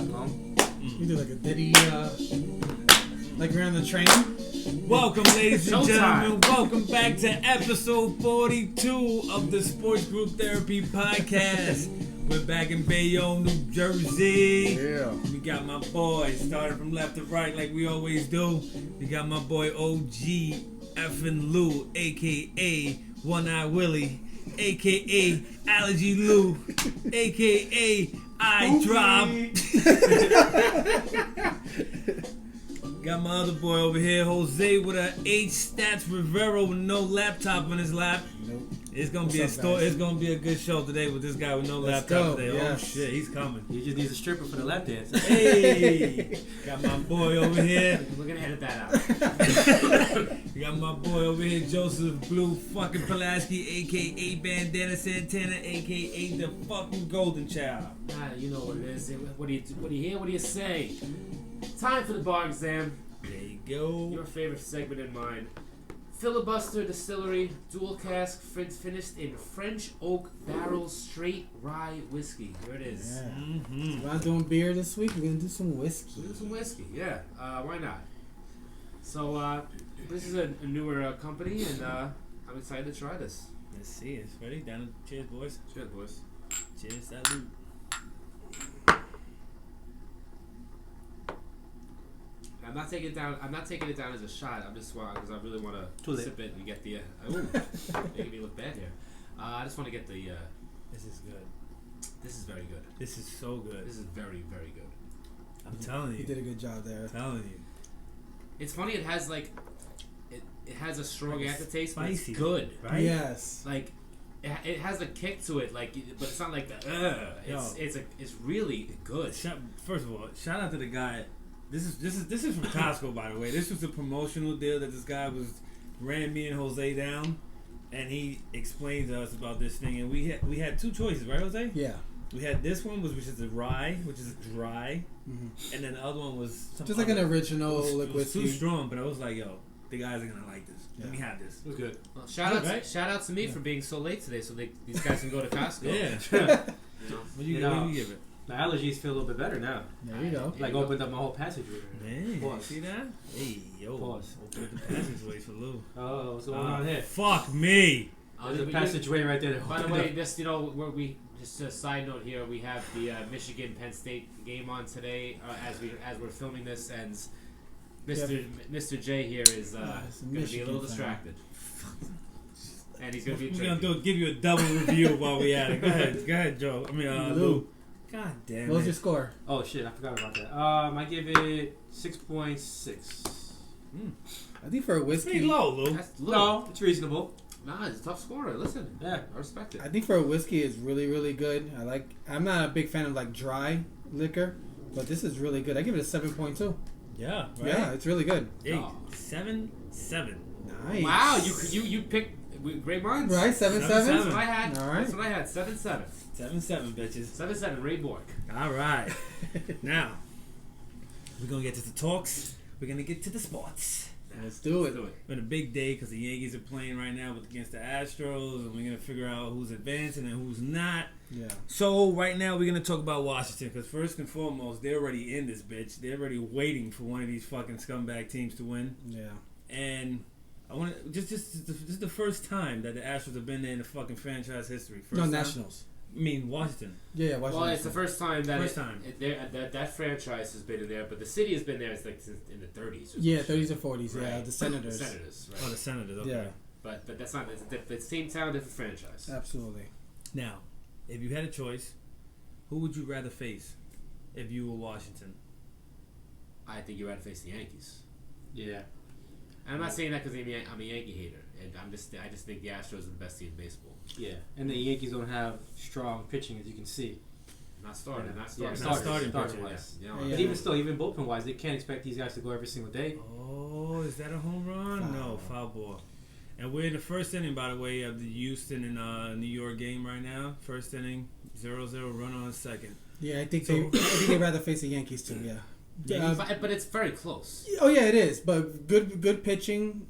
not long. You do like a Diddy, like we're on the train. Welcome, ladies and gentlemen. Welcome back to episode 42 of the Sports Group Therapy Podcast. We're back in Bayonne, New Jersey. Yeah. We got my boys starting from left to right like we always do. We got my boy OG effing Lou, a.k.a. One Eye Willie, a.k.a. Allergy Lou, a.k.a. Eye Drop. Got my other boy over here, Jose, with a H Stats Rivero with no laptop on his lap. Nope. It's gonna be a story. It's gonna be a good show today with this guy with no laptop today. Yes. Oh shit, he's coming. He just needs a stripper for the lap dance. Hey, got my boy over here. We're gonna edit that out. We got my boy over here, Joseph Blue fucking Pulaski, aka Bandana Santana, aka the fucking Golden Child. You know what it is. What do you hear? What do you say? Time for the bar exam. There you go. Your favorite segment in mine. FiLiBuster Distillery Dual Cask finished in French Oak Barrel Straight Rye Whiskey. Here it is. Yeah. Mm-hmm. We're not doing beer this week. We're gonna do some whiskey. We'll do some whiskey. Yeah. Why not? So this is a newer company, and I'm excited to try this. Let's see. It's ready. Down. Cheers, boys. Cheers, boys. Cheers, salute. I'm not taking it down as a shot. I'm just because I really want to sip it and get the. Making me look bad here. I just want to get the. This is good. This is very good. This is so good. This is very, very good. I'm telling you. You did a good job there. I'm telling you. It's funny. It has like, it has a strong Like aftertaste, but spicy, it's good. Right? Yes. Like, it has a kick to it. Like, but it's not like the. It's really good. First of all, shout out to the guy. This is from Costco, by the way. This was a promotional deal that this guy ran me and Jose down, and he explained to us about this thing. And we had two choices, right, Jose? Yeah. We had this one, which is a rye, which is dry, Mm-hmm. and then the other one was Just like an original it was whiskey. too strong, but I was like, yo, the guys are gonna like this. Yeah. Let me have this. It was good. Well, shout out to me for being so late today, so these guys can go to Costco. Yeah. You know? What do you give it? My allergies feel a little bit better now. There you go. Like opened up my whole passageway. Man, Pause. see that? Hey, yo. Pause. Open the passageway for Lou. Oh, what's going on here? Fuck me. There's a passageway right there. By the way, just just a side note here, we have the Michigan Penn State game on today as we're filming this, and Mr. J here is going to be a little distracted, and he's going to be. We're gonna give you a double review while we at it. Go ahead, Joe. I mean, Lou. God damn it. What was your score? Oh shit, I forgot about that. I give it 6.6. I think for a whiskey. Pretty low, Lou. That's low. No, it's reasonable. Nah, it's a tough scorer. Listen, Yeah. I respect it. I think for a whiskey is really, really good. I'm not a big fan of like dry liquor, but this is really good. I give it a 7.2. Yeah, right? Yeah, it's really good. Hey, Oh. 7-7. Nice. Wow, you picked great minds. Right, 7.7. That's what I had. All right. That's what I had. 7-7. 7-7, bitches. 7-7. Ray Bork. All right. Now, we're going to get to the talks. We're going to get to the sports. Let's do it. Do it. It's been a big day because the Yankees are playing right now against the Astros, and we're going to figure out who's advancing and who's not. Yeah. So, right now, we're going to talk about Washington because, first and foremost, they're already in this bitch. They're already waiting for one of these fucking scumbag teams to win. Yeah. And I want to this is the first time that the Astros have been there in the fucking franchise history. First No, time? Nationals. I mean, Washington. Yeah, Well, it's the first time that First time. that franchise has been in there, but the city has been there since in the 30s. Yeah, 30s or 40s. Yeah, Right. the Senators. The Senators, right? Oh, the Senators. Okay. Yeah, But that's not. It's the same town, different franchise. absolutely. Now, if you had a choice, who would you rather face if you were Washington? I think you had to face the Yankees. Yeah. And I'm not saying that because I'm a Yankee hater, and I just think the Astros are the best team in baseball. Yeah. And the Yankees don't have strong pitching, as you can see. Not starting. Yeah, starting pitching pitching, wise. Yeah. Yeah. But even still, even bullpen wise, they can't expect these guys to go every single day. Oh, is that a home run? Foul. No, foul ball. And we're in the first inning, by the way, of the Houston and New York game right now. First inning, 0-0, run on second. Yeah, I think they'd rather face the Yankees too. Yeah. But it's very close. Oh yeah, it is. But good pitching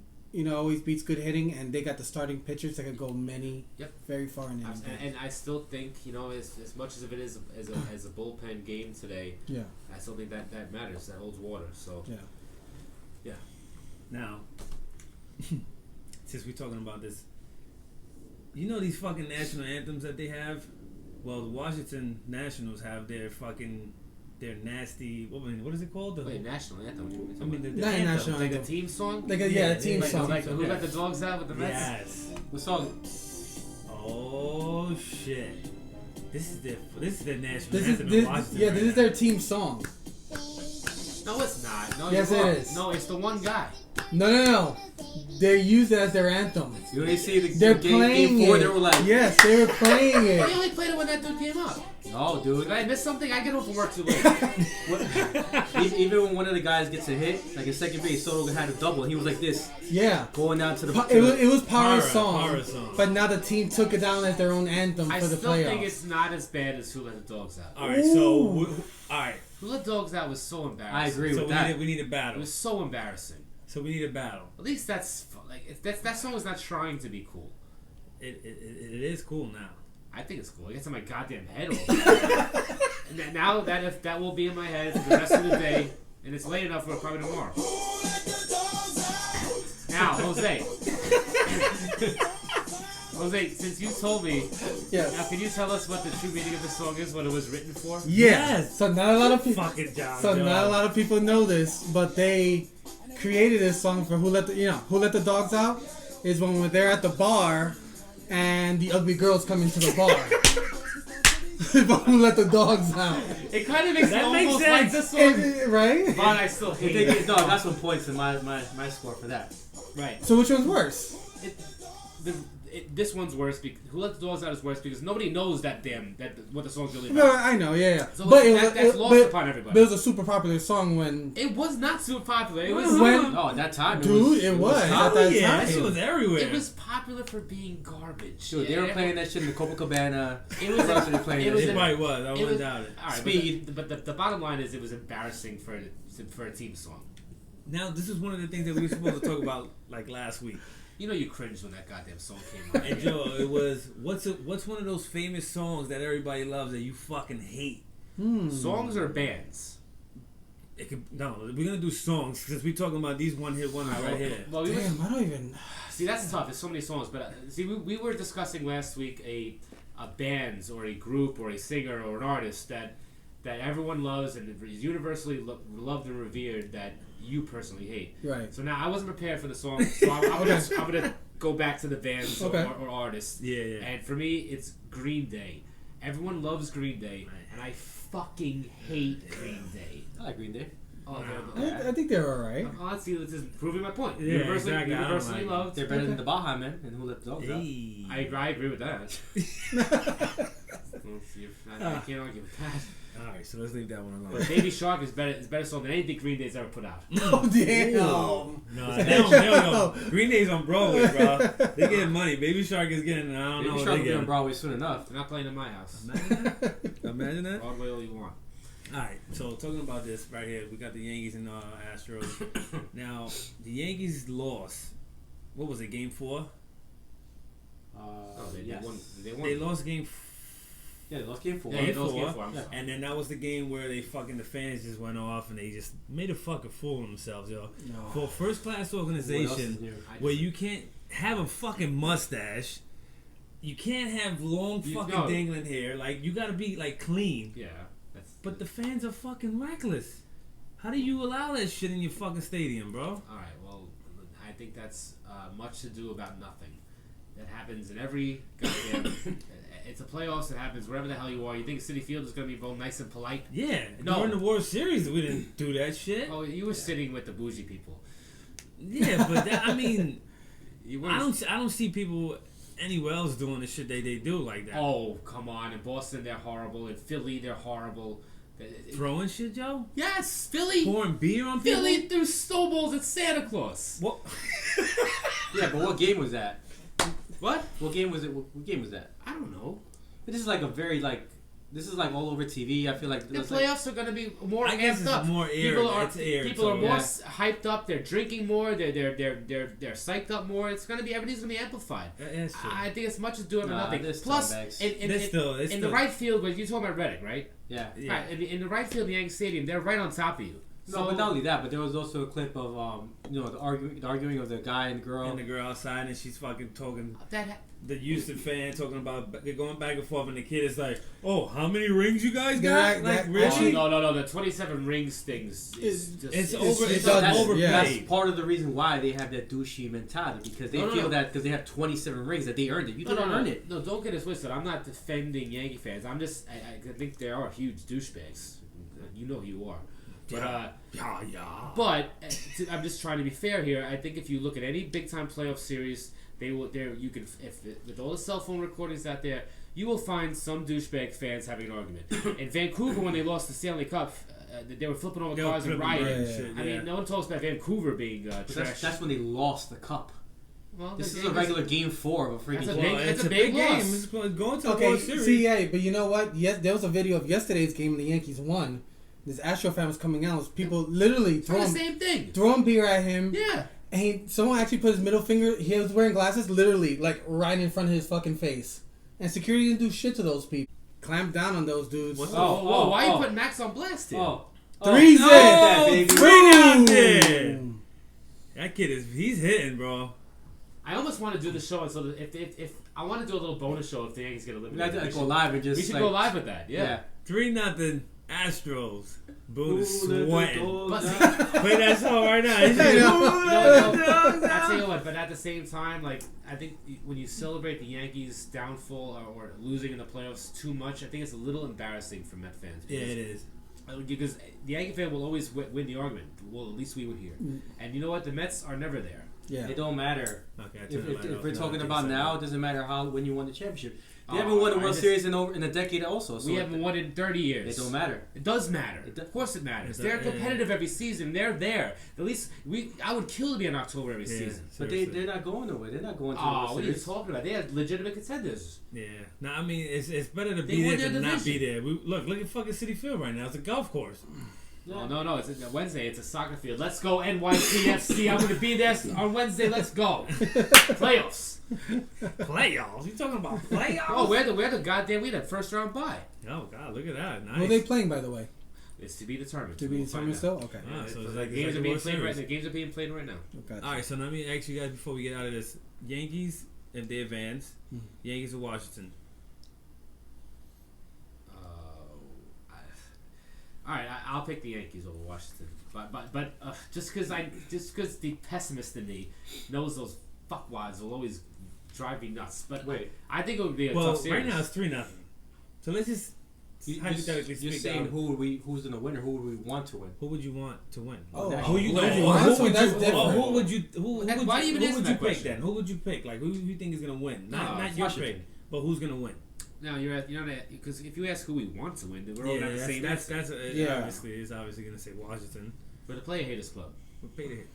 always beats good hitting, and they got the starting pitchers that could go very far in innings. And I still think, as much as it is as a bullpen game today, I still think that matters. That holds water. So yeah. Now, since we're talking about this, these fucking national anthems that they have. Well, the Washington Nationals have their nasty. What is it called? National anthem. I mean, the Not anthem. national Like a anthem. team song. A team song. Like who let the dogs out with the Mets? Yes. The song. Oh shit! This is their national This anthem is in Washington. this is their team song. No, it's not. No, Yes, you're it wrong. is. No, it's the one guy. No. They use it as their anthem. You only see They're playing game 4, it. they were like, Yes, they were playing They it. only played it when that dude came up. no, dude. Did I miss something? I get home from work too late. Even when one of the guys gets a hit, like in second base, Soto had a double, and he was like this, Yeah. going down to the. It was Power's Power song, song. but now the team took it down as their own anthem I for the still think playoffs. it's not as bad as Who Let the Dogs Out. All right, so all right, Who Let the Dogs Out was so embarrassing. I agree so with that. we need a It battle. was so embarrassing. So we need a battle. At least that's like that song was not trying to be cool. It is cool now. I think it's cool. It gets in my goddamn head all the time. And now that will be in my head for the rest of the day, and it's late enough for probably tomorrow. Now, Jose. Jose, since you told me, now Yes. can you tell us what the true meaning of the song is, what it was written for? Yes. So not a lot of people. Fucking job. So not a lot of people know this, but they created this song for Who Let the Dogs Out is when they're at the bar and the ugly girls come into the bar. Who Let the Dogs Out? It kind of makes That it makes almost like sense. this song, Right? but I still hate it. No, that's some points in my score for that. Right. So which one's worse? This one's worse. Who Let the Dogs Out is worse because nobody knows that what the song's really No, about. I know, yeah. So But that's lost upon everybody. But it was a super popular song when. It was not super popular. It was When- No, at that time, Dude, it was. At top. that Yeah, time. that shit was everywhere. It was popular for being garbage. Dude, they were playing that shit in the Copacabana. It was. What else were they playing? It was It an- probably was. I it wouldn't was- doubt it. All right, Speed. But the bottom line is it was embarrassing for a team song. Now, this is one of the things that we were supposed to talk about like last week. You know you cringed when that goddamn song came out. And Joe, it was what's one of those famous songs that everybody loves that you fucking hate? Songs or bands? We're gonna do songs since we're talking about these one-hit wonders right here. Well, Damn, I don't even. see, that's tough. There's so many songs, but we were discussing last week a bands or a group or a singer or an artist that everyone loves and is universally loved and revered that you personally hate. Right. So now I wasn't prepared for the song, so I'm gonna go back to the bands Okay. or artists. Yeah. And for me, it's Green Day. Everyone loves Green Day, and I fucking hate Green Day. I like Green Day. Oh, I think they're alright. honestly, this is proving my point. Yeah, Universally, exactly. I don't universally like it. loved. They're better than the Baja Man and Who Let the Dogs Out. Hey. I agree with that. I can't argue with that. All right, so let's leave that one alone. But Baby Shark is better song than anything Green Day's ever put out. Oh, damn. No, they don't. Green Day's on Broadway, bro. They getting money. Baby Shark is getting. I don't Baby know what Shark they will be on getting. Broadway soon enough. They're not playing in my house. Imagine that. Imagine that. Broadway all you want. All right, so talking about this right here, we got the Yankees and Astros. Now, the Yankees lost. What was it? Game 4. They Yes. won. They lost game. Yeah, they lost game 4. Yeah, Game they lost four. game 4. I'm sorry. And then that was the game where the fans just went off and they just made a fucking fool of themselves, yo. No. For a first class What else is organization new? where you can't have a fucking mustache, you can't have long fucking dangling hair, like you gotta be like clean. Yeah, that's. But the fans are fucking reckless. How do you allow that shit in your fucking stadium, bro? All right. Well, I think that's much to do about nothing. That happens in every goddamn. It's a playoffs. It happens wherever the hell you are. You think City Field is going to be real nice and polite? Yeah, No. during the World Series we didn't do that shit. Oh, you were sitting with the bougie people. Yeah, but that, I mean, You were. I don't see people anywhere else doing the shit they do like that. Oh, come on! In Boston, they're horrible. In Philly, they're horrible. Throwing shit, Joe? Yes, Philly. Pouring beer on people? Philly threw snowballs at Santa Claus. What? Yeah, but what game was that? What? What game was it? What game was that? I don't know. This is like a very this is like all over TV. I feel like The playoffs are going to be more I guess amped it's up. more air. People are more hyped up. They're drinking more. They're psyched up more. It's going to be everything's going to be amplified. I think as much as doing nothing. Plus, in the right field, when you're talking about Reddick, right? Yeah. Right. In the right field, in Yankee Stadium, they're right on top of you. No, but not only that, but there was also a clip of the arguing of the guy and girl. And the girl outside, and she's fucking talking. That the Houston fan talking about they're going back and forth, and the kid is like, "Oh, how many rings you guys got?" Really? No. The 27 rings things it's overplayed. That's part of the reason why they have that douchey mentality because they feel that because they have 27 rings that they earned it. You didn't earn it. No, don't get it twisted. I'm not defending Yankee fans. I'm just I think they are huge douchebags. You know who you are. But, but I'm just trying to be fair here. I think if you look at any big time playoff series, you can with all the cell phone recordings out there, you will find some douchebag fans having an argument. In Vancouver, when they lost the Stanley Cup, they were flipping over cars and rioting. I mean, no one talks about Vancouver being trash. That's when they lost the cup. Well, this is a regular game 4 of a freaking game. It's a big game. It's going to the World Series. See, but you know what? Yes, there was a video of yesterday's game. The Yankees won. This Astro fan was coming out. People literally throwing beer at him. Yeah. And someone actually put his middle finger. He was wearing glasses, literally, like right in front of his fucking face. And security didn't do shit to those people. Clamp down on those dudes. Why are you putting Max on blast here? 3-0. That kid he's hitting, bro. I almost want to do the show, so if I want to do a little bonus show if the Yankees get eliminated, we go live and just. We should go live with that. Yeah. 3-0 Astros. Boo is sweating. Play that song right now. I tell you what, but at the same time, like I think when you celebrate the Yankees' downfall or losing in the playoffs too much, I think it's a little embarrassing for Met fans. Yeah, it is. Because the Yankee fan will always win the argument. Well, at least we were here. And you know what? The Mets are never there. Yeah. It don't matter. Okay, if we're talking about now, it doesn't matter when you won the championship. They haven't won a World Series in a decade also. So we haven't won in 30 years. It don't matter. It does matter. Of course it matters. They're competitive every season. They're there. At least I would kill to be in October every season. But they're not going nowhere. They're not going to the World Series. What are you talking about? They have legitimate contenders. Yeah. No, I mean, it's better to be there than not be there. Look at fucking Citi Field right now. It's a golf course. Yeah. Oh, no. It's Wednesday. It's a soccer field. Let's go NYCFC. I'm going to be there on Wednesday. Let's go. Playoffs. Playoffs? You talking about playoffs? Oh, we're the goddamn we had first round bye. Oh God, look at that. Nice. Who are they playing, by the way? It's to be determined. To be determined still? Okay. So it's like the games are being played right now. The games are being played right now. Okay. All right, so let me ask you guys before we get out of this: Yankees, if they advance, Yankees or Washington? All right, I'll pick the Yankees over Washington, but just because the pessimist in me knows those fuckwads will always drive me nuts. But wait, I think it would be a tough series. Right now it's 3-0. So let's just hypothetically speak. You're saying who's gonna win or who would we want to win? Who would you want to win? Who you pick then? Who would you pick? Like who you think is gonna win? Not your pick, but who's gonna win? No, because if you ask who we want to win, then we're all at the same. That's obviously is obviously gonna say Washington. We're the Player Haters Club. We're paid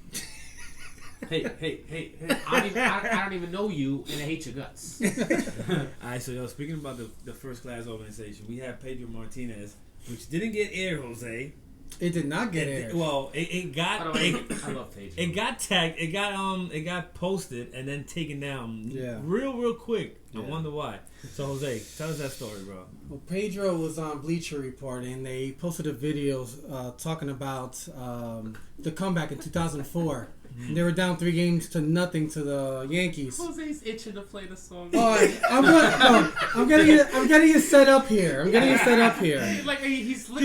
Hey. I don't even know you, and I hate your guts. Alright, so speaking about the first class organization, we have Pedro Martinez, which didn't get air, Jose. It did not get air. Well, it got. I love Pedro. It got tagged. It got posted and then taken down. Yeah. Real quick. Yeah. I wonder why. So Jose, tell us that story, bro. Well, Pedro was on Bleacher Report and they posted a video talking about the comeback in 2004. They were down 3-0 to the Yankees. Jose's itching to play the song. I'm getting it set up here. He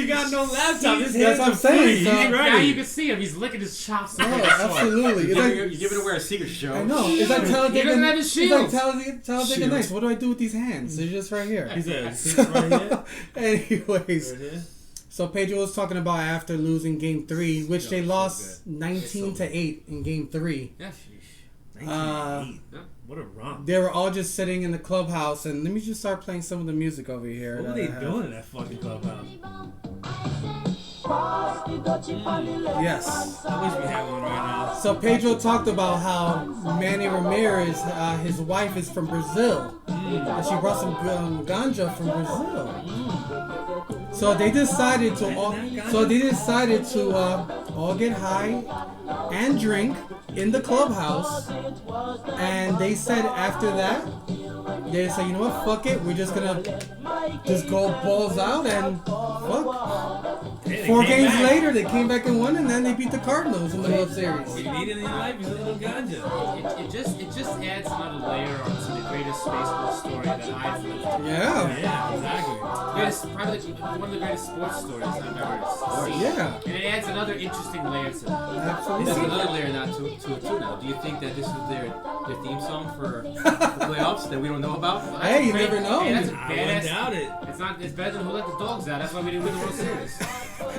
got no laptop. His That's what I'm saying. Now you can see him. He's licking his chops. Oh, absolutely. You're giving away a secret show. I know. It's like Talladega. He doesn't have his shield. It's like Talladega Nights. What do I do with these hands? They're just right here. He's right here. Anyways. Right here. So Pedro was talking about after losing Game 3, which they lost 19-8 in Game 3. Yeah. 19-8. What a romp. They were all just sitting in the clubhouse, and let me just start playing some of the music over here. What were they doing in that fucking clubhouse? Yes. I wish we had one right now. So Pedro talked about how Manny Ramirez, his wife is from Brazil. And she brought some ganja from Brazil. So they decided to all get high and drink in the clubhouse. And they said after that, they said, you know what, fuck it, we're just gonna just go balls out and fuck. 4 games later, they came back and won, and then they beat the Cardinals in the World Series. What you need in your life is a little ganja. It just adds another layer onto the greatest baseball story that I've lived through. Yeah, exactly. Probably one of the greatest sports stories I've ever seen. Yeah. And it adds another interesting layer to that. Absolutely. There's another layer now to it too now. Do you think that this is their theme song for the playoffs that we don't know about? Hey, you never know. Hey, that's a I wouldn't badass. doubt it. It's better than Who Let the Dogs Out. That's why we didn't win the World Series.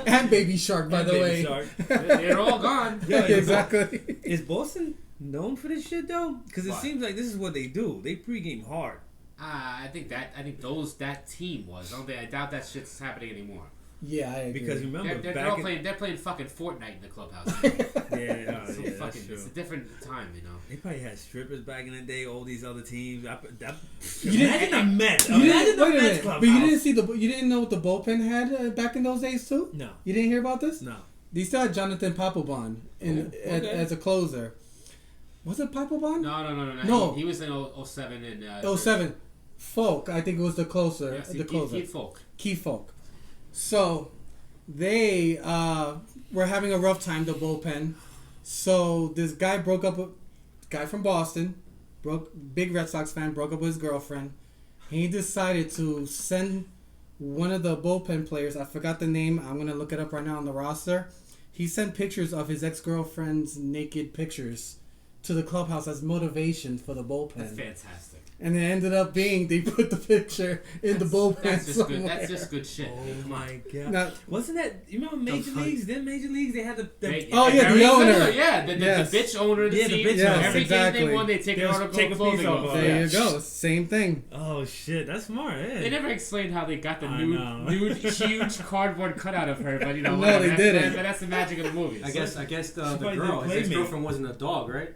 And Baby Shark, by the Baby way. Shark. They're all gone. Exactly. Is Boston known for this shit though? Because it What? seems like this is what they do. They pregame hard. I think that team was. I doubt that shit's happening anymore. Yeah, I agree. Because remember, They're all playing. They're playing fucking Fortnite in the clubhouse. yeah, It's that's true. It's a different time, you know. They probably had strippers back in the day. All these other teams. You didn't- Imagine the Mets. You didn't, Imagine the wait a Mets minute, clubhouse. but you didn't know what the bullpen had back in those days too? No, You didn't hear about this? no. They still had Jonathan Papelbon as a closer. Was it Papelbon? No. No. He was in 07 and 07. Folk, I think it was the closer. Yes, the closer. Keith Folk. Keith Folk. So they were having a rough time, the bullpen. So this guy broke up with guy from Boston, big Red Sox fan, broke up with his girlfriend. He decided to send one of the bullpen players, I forgot the name, I'm gonna look it up right now on the roster. He sent pictures of his ex-girlfriend's naked pictures to the clubhouse as motivation for the bullpen. That's fantastic. And it ended up being they put the picture in the bullpen That's just somewhere. good. That's just good shit. Oh Come on. my god! Now, Wasn't that you remember Major Leagues? Then Major Leagues they had the Oh, yeah, Very the owner. similar, yeah, the Yes. bitch owner of the Yeah, the team. bitch Yes, owner. Every exactly. game they won, they take They an just article take a of piece clothing off off. of there Yeah. you go, same thing. oh shit, that's smart. Yeah. They never explained how they got the I know. nude huge cardboard cutout of her, but you know, No, whatever. they didn't. That's the magic of the movies. I guess the probably girl, did his Playmate. ex-girlfriend wasn't a dog, right?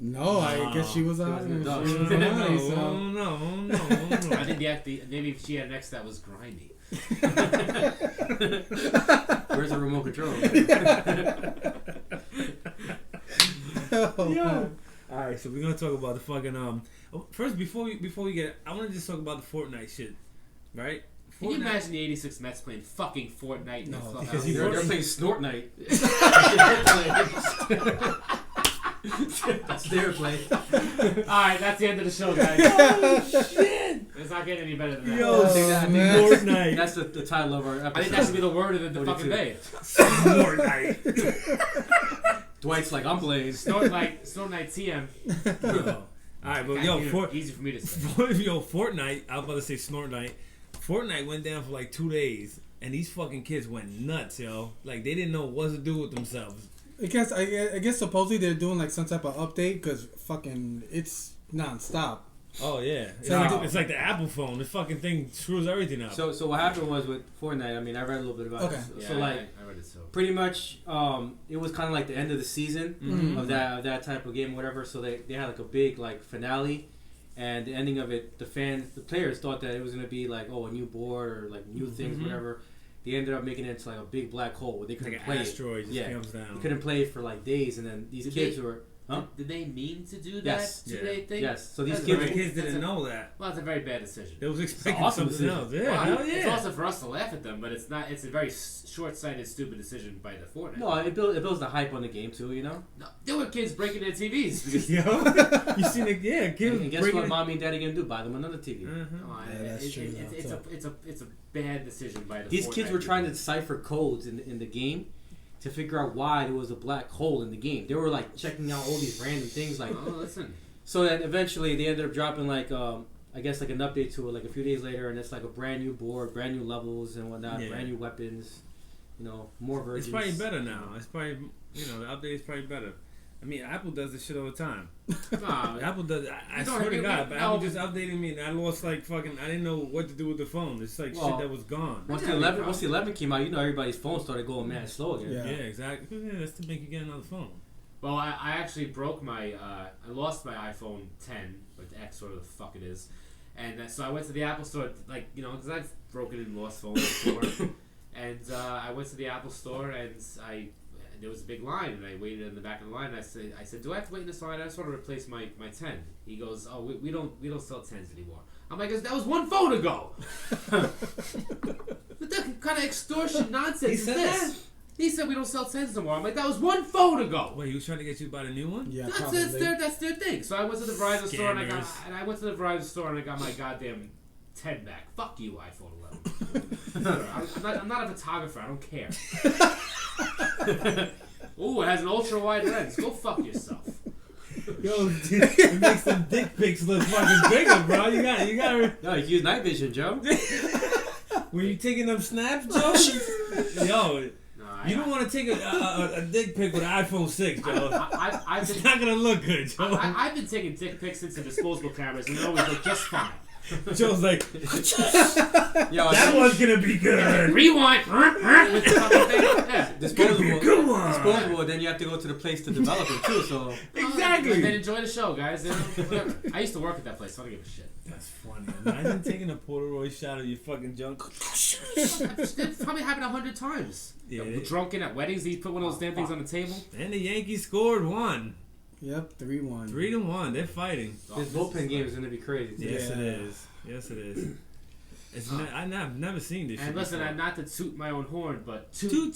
No, I guess she was She on. wasn't a dog. She was Oh, on no, money, so. oh, no. I think maybe she had an ex that was grimy. Where's the remote control? Oh, Yeah. All right, so we're gonna talk about the fucking First, before we get, I want to just talk about the Fortnite shit, right? Can you imagine the '86 Mets playing fucking Fortnite in the clubhouse? because he They're playing Snort Night. That's their play. Alright, that's the end of the show, guys. Oh shit! It's not getting any better than that. Yo, I think man. Fortnite. That's the title of our episode. I think that should be the word of the What do fucking you day. Fortnite. Dwight's like, I'm playing. Snort Night TM. All right, but Easy for me to say. Fortnite. I was about to say Snort Night. Fortnite went down for like 2 days, and these fucking kids went nuts, yo. Like they didn't know what to do with themselves. I guess supposedly they're doing like some type of update because fucking it's nonstop. Oh yeah, So it's like the Apple phone. The fucking thing screws everything up. So what happened was with Fortnite, I mean, I read a little bit about Okay. it. Yeah, So like, I read it so. pretty much, it was kind of like the end of the season Mhm. of that type of game, whatever. So they had like a big like finale, and the ending of it, the players thought that it was gonna be like, oh, a new board or like new things, Mhm. whatever. They ended up making it into like a big black hole where they couldn't like an play it. asteroid just Yeah. comes down. They couldn't play it for like days, and then these Did kids they- were, huh? Did they mean to do that Yes. 2-day thing? Yes. So these That's But kids, the kids didn't know that. Well, that's a very bad decision. They was expecting awesome something decision. else. Yeah, Well, hell It's yeah. also for us to laugh at them, but it's not. It's a very short-sighted, stupid decision by the Fortnite. no, it builds the hype on the game too, you know. No, there were kids breaking their TVs because Yo, you seen it? Yeah, kids. And guess what, mommy and daddy gonna do? Buy them another TV. No, Yeah, that's true, it's a bad decision by the These Fortnite kids were trying to people. decipher codes in the game to figure out why there was a black hole in the game. They were like checking out all these random things, like Oh, listen. so that eventually they ended up dropping like I guess like an update to it like a few days later, and it's like a brand new board, brand new levels and whatnot, Yeah. brand new weapons, you know, more versions. It's probably better now. It's probably the update is probably better. I mean, Apple does this shit all the time. Nah, Apple does. I You don't swear to have- God, but no. Apple just updating me, and I lost like fucking. I didn't know what to do with the phone. It's like Well, shit that was gone. Once Yeah, the no 11 problem. once the 11 came out, you know everybody's phone started going mad slow again. Yeah. Yeah, exactly. Yeah, that's to make you get another phone. Well, I actually broke my. I lost my iPhone 10 or the X, whatever the fuck it is, And so I went to the Apple Store, like, you know, because I've broken and lost phones before. And I went to the Apple Store, and there was a big line, and I waited in the back of the line. And I said, do I have to wait in this line? I just want to replace my 10. He goes, oh, we don't sell 10s anymore. I'm like, that was one phone ago. What the kind of extortion nonsense is this? That? He said we don't sell 10s anymore. I'm like, that was one phone ago. Wait, he was trying to get you to buy a new one? Yeah, that's their thing. So I went to the Verizon store, and I got my goddamn 10 back. Fuck you, iPhone 11. I'm not a photographer. I don't care. Ooh, it has an ultra wide lens. Go fuck yourself. Yo, it makes them dick pics look fucking bigger, bro. You gotta. No, you use night vision, Joe. Were you taking them snaps, Joe? Yo. You don't want to take a dick pic with an iPhone 6, Joe. It's not going to look good, Joe. I've been taking dick pics since the disposable cameras, and they always look just fine. Joe's like, that one's going to be good. Rewind. Disposable, then you have to go to the place to develop it, too. So exactly. And then enjoy the show, guys. I used to work at that place, so I don't give a shit. That's funny. Imagine taking a Polaroid shot of your fucking junk. It's probably happened 100 times. Yeah, drunken at weddings, he put one of those damn things on the table. And the Yankees scored one. Yep, 3-1. 3-1. They're fighting. This bullpen game is going to be crazy. Yes, it is. Yes, it is. I've never seen this shit. And listen, not to toot my own horn, but toot,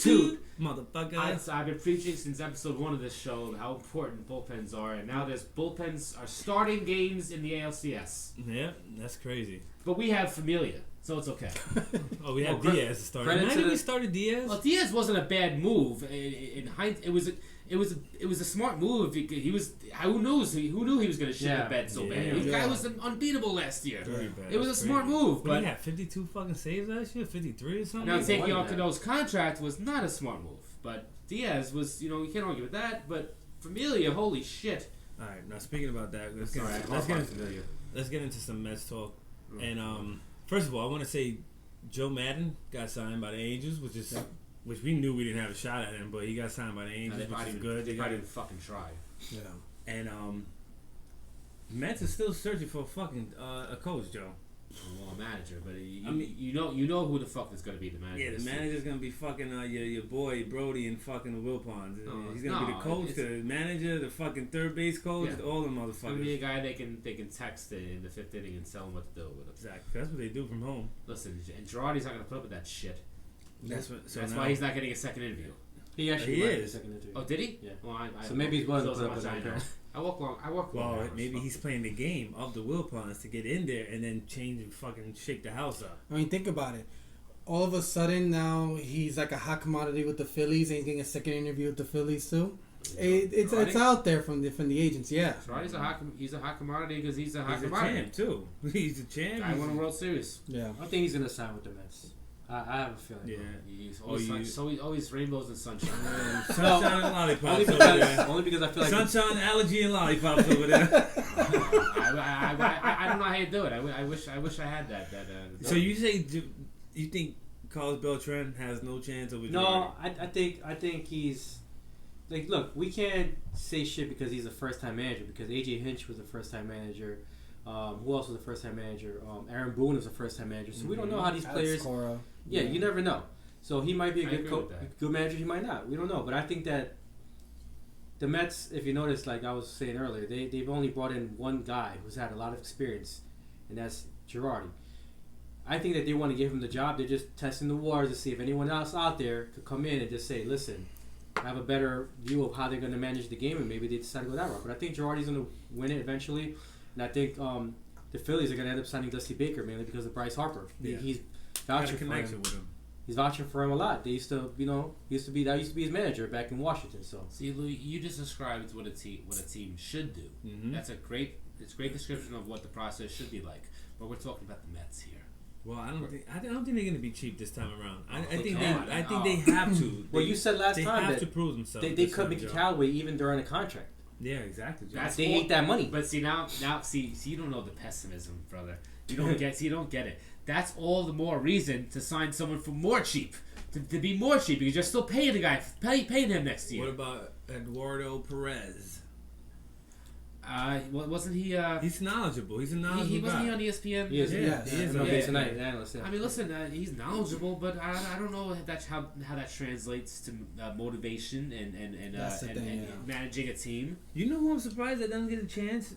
motherfucker. I've been preaching since episode 1 of this show how important bullpens are, and now bullpens are starting games in the ALCS. Yeah, that's crazy. But we have Familia, so it's okay. Oh, we have Diaz to start. Imagine we started Diaz. Well, Diaz wasn't a bad move. In hindsight, it was a smart move. He was. Who knew he was going to shit the bed so bad? The guy was unbeatable last year. Very bad. It was a smart move. But he had 52 fucking saves last year, 53 or something. Now taking on Cano's contract was not a smart move. But Diaz was, you can't argue with that. But Familia, holy shit. All right, now speaking about that, let's get into some Mets talk. And first of all, I want to say Joe Madden got signed by the Angels, which we knew we didn't have a shot at him, but he got signed by the Angels, which is good. They probably didn't fucking try. Yeah. And Mets are still searching for a fucking a coach, Joe. Well, a manager, but you know who the fuck is going to be the manager. Yeah, the manager's going to be fucking your boy Brody and fucking the Wilpons. He's going to be the coach, the manager, the fucking third base coach, all the motherfuckers. He's going to be a guy they can text in the 5th inning and tell him what to do with him. Exactly. That's what they do from home. Listen, and Girardi's not going to put up with that shit. That's why he's not getting a second interview. He actually is a second interview. Oh, did he? Yeah. Well, so maybe he's willing to put up with that. I work long. Well, maybe he's playing the game of the Wilpons to get in there and then change and fucking shake the house up. I mean, think about it. All of a sudden now he's like a hot commodity with the Phillies, and he's getting a second interview with the Phillies too. It's out there from the agents, yeah. He's a hot commodity because he's a hot commodity. He's a champ too. He's a champ. Guy won a World Series. Yeah. I think he's gonna sign with the Mets. I have a feeling. Yeah. He's always rainbows and sunshine. Sunshine and lollipops only because I feel like sunshine, allergy, and lollipops over there. I don't know how you do it. I wish I had that. So you say you think Carlos Beltran has no chance over? No, I think he's like, look, we can't say shit because he's a first time manager, because AJ Hinch was a first time manager. Who else was a first time manager? Aaron Boone was a first time manager. So we don't know how these players. Yeah, you never know. So he might be a good manager. He might not. We don't know. But I think that the Mets, if you notice, like I was saying earlier, they've only brought in one guy who's had a lot of experience, and that's Girardi. I think that they want to give him the job. They're just testing the waters to see if anyone else out there could come in and just say, listen, I have a better view of how they're going to manage the game, and maybe they decide to go that route. But I think Girardi's going to win it eventually. And I think the Phillies are going to end up signing Dusty Baker mainly because of Bryce Harper. Yeah. He's vouching for him. With him. He's vouching for him a lot. They used to be his manager back in Washington. So see, Lou, you just described what a team should do. Mm-hmm. That's a great description of what the process should be like. But we're talking about the Mets here. Well, I don't think they're going to be cheap this time around. I think they have to. Well, you said last time they have to prove themselves. They cut Mickey Callaway even during a contract. Yeah, exactly. They ate that money. But see now you don't know the pessimism, brother. You don't get it. That's all the more reason to sign someone for more cheap, to be more cheap, because you're still paying the guy, paying him next year. What about Eduardo Perez? Wasn't he? He's knowledgeable. He's a knowledgeable He wasn't guy. he on ESPN? He is. Yeah, he is. Tonight, analyst. I mean, listen, he's knowledgeable, but I don't know how that translates to motivation and managing a team. You know who I'm surprised that doesn't get a chance?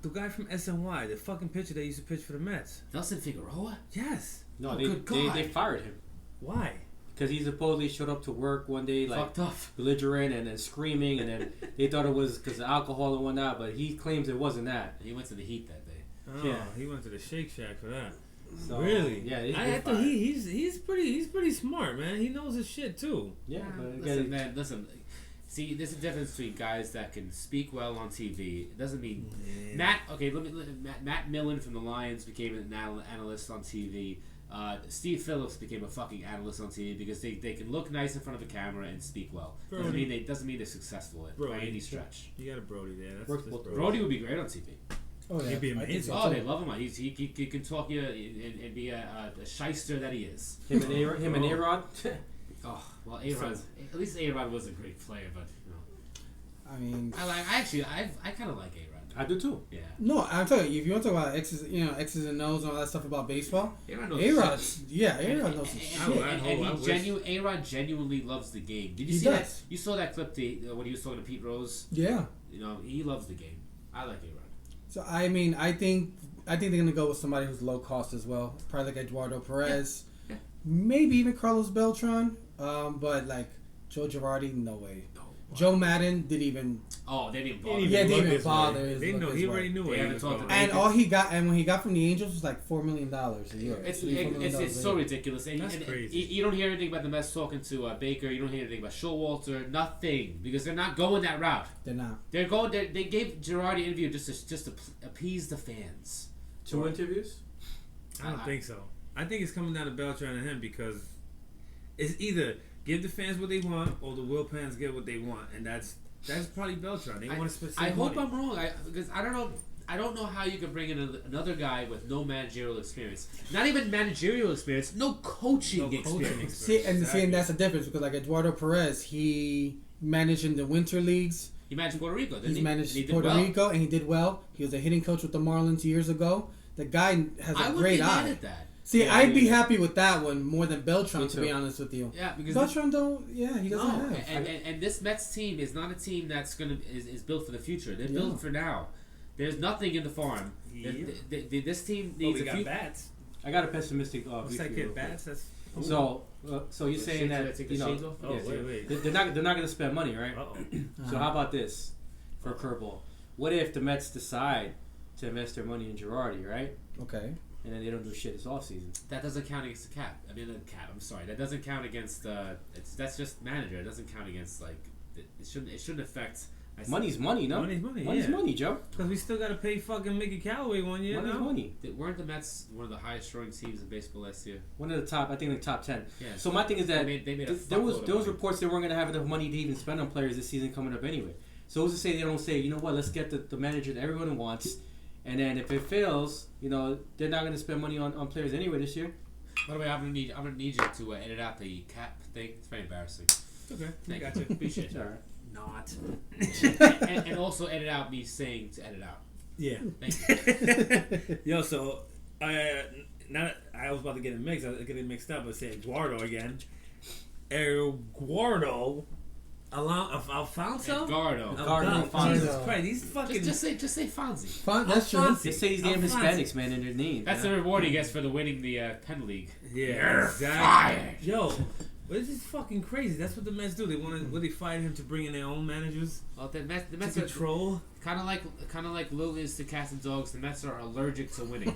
The guy from SNY, the fucking pitcher that used to pitch for the Mets. Nelson Figueroa? Yes. No, good God. they fired him. Why? Because he supposedly showed up to work one day like Fucked up. belligerent and then screaming, and then they thought it was because of alcohol and whatnot, but he claims it wasn't that. He went to the Heat that day. Oh, Yeah. he went to the Shake Shack for that. So, Really? Yeah. I thought he's pretty smart, man. He knows his shit too. Yeah, but Listen. See, there's a difference between guys that can speak well on TV. It doesn't mean Matt Millen from the Lions became an analyst on TV. Steve Phillips became a fucking analyst on TV because they can look nice in front of a camera and speak well. Doesn't mean they're successful by any stretch. You got a Brody there. That's Brody. Brody would be great on TV. Oh, yeah. He'd be amazing. Oh, they love him. He can talk you and be a shyster that he is. Him and A-Rod. Oh well, A-Rod. At least A-Rod was a great player, but you know. I mean, I kind of like A-Rod. I do too. Yeah. no, I'm telling you, if you want to talk about X's and O's and all that stuff about baseball, A-Rod knows A-Rod, shit. A-Rod knows some shit. A-Rod genuinely loves the game. Did you He see does. that? You saw that clip when he was talking to Pete Rose. Yeah. You know, he loves the game. I like A-Rod. So I mean, I think they're gonna go with somebody who's low cost as well, probably like Eduardo Perez, Yeah. maybe even Carlos Beltran, but like Joe Girardi, no way. Joe Madden didn't even. Oh, they didn't bother. Didn't even bother. They know. He already knew They it. haven't talked to And all he got, and when he got from the Angels was like $4 million a year. It's so ridiculous. And That's crazy. You don't hear anything about the Mets talking to Baker. You don't hear anything about Showalter. Nothing, because they're not going that route. They're not. They're going. They gave Girardi an interview just to appease the fans. 2 interviews. I don't think so. I think it's coming down to Beltran and him because it's either give the fans what they want or the Will Pans get what they want, and that's probably Beltran. They want to spend. I hope I'm wrong. Because I don't know. I don't know how you could bring in another guy with no managerial experience. Not even managerial experience. No coaching experience. See, and that's the difference because like Eduardo Perez, he managed in the winter leagues. He managed Puerto Rico. Didn't He's he? managed He did Puerto well. Rico, and he did well. He was a hitting coach with the Marlins years ago. The guy has a I would great be mad eye. at that. See, Yeah, I'd be yeah. happy with that one more than Beltran, Me to too. be honest with you. Yeah, because Beltran he doesn't no, have. and this Mets team is not a team that's is built for the future. They're built for now. There's nothing in the farm. Yeah. This team Oh, needs we a got few. bats. I got a pessimistic What's view that for you kid? real quick. Bats. That's. So you're The saying shades, that take the you know shades off? Oh, yes, wait. they're not gonna spend money, right? Uh-oh. So how about this for a curveball? What if the Mets decide to invest their money in Girardi, right? Okay. And then they don't do shit this offseason. That doesn't count against the cap. I mean, the cap. I'm sorry. That doesn't count against. That's just manager. It doesn't count against like. It shouldn't affect. Money's money, no? Money's money, Money's yeah. money, Joe. Because we still got to pay fucking Mickey Callaway 1 year Money's now. money. Weren't the Mets one of the highest scoring teams in baseball last year? One of the top, I think, the top 10. Yeah. So my thing is that They made a there was fuckload of there was money. reports they weren't going to have enough money to even spend on players this season coming up anyway. So who's to say they don't say, you know what, let's get the manager that everyone wants, and then if it fails, you know, they're not going to spend money on players anyway this year. By the way, I'm gonna need you to edit out the cap thing. It's very embarrassing. Okay, Thank got you. you. Appreciate It's it. all right. Not. and also edit out me saying to edit out. Yeah. Thank you. Yo, so I was about to get it mixed. I was getting mixed up. I said Eduardo again. Eduardo Alfonso. Edgardo. Edgardo Oh, Alfonso. Jesus Christ, he's fucking. Just say Fonzie. Fun, that's true. Alfonso. They say these damn Alfonso. Hispanics, man, in their name. That's the reward he gets for the winning the Penn League. Yeah, exactly. Yo, this is fucking crazy. That's what the Mets do. They want to. They fired him to bring in their own managers Well, the Mets to are control. kind of like Lil is to cats and dogs. The Mets are allergic to winning.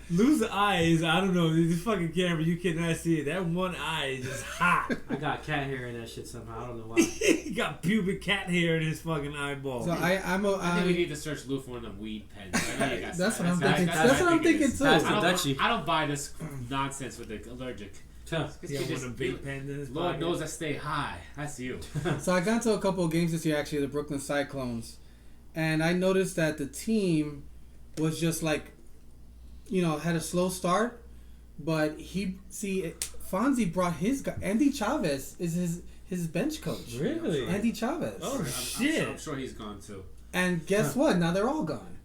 Lose the eyes. I don't know. This fucking camera, you cannot see it. That one eye is just hot. I got cat hair in that shit somehow. I don't know why. He got pubic cat hair in his fucking eyeball. So I think we need to search Lou for one of them weed pens. I know you got That's what I'm that. thinking. That's That's what I'm thinking too. That's I the don't, Dutchie. I don't buy this nonsense with the allergic. Huh. He got one of the big pens in his Lord pocket. knows I stay high. That's you. So I got to a couple of games this year, actually, the Brooklyn Cyclones, and I noticed that the team was just like, you know, had a slow start, but Fonzie brought his guy. Andy Chavez is his bench coach. Really? Andy Chavez. Oh, shit. I'm sure he's gone too. And guess what? Now they're all gone.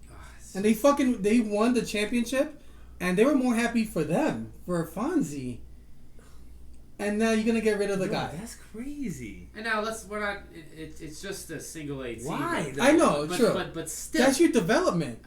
And they won the championship, and they were more happy for them, for Fonzie. And now you're gonna get rid of the guy. That's crazy. And now we're not. It's just a single A team. Why? I know, but, sure. But still, That's your development.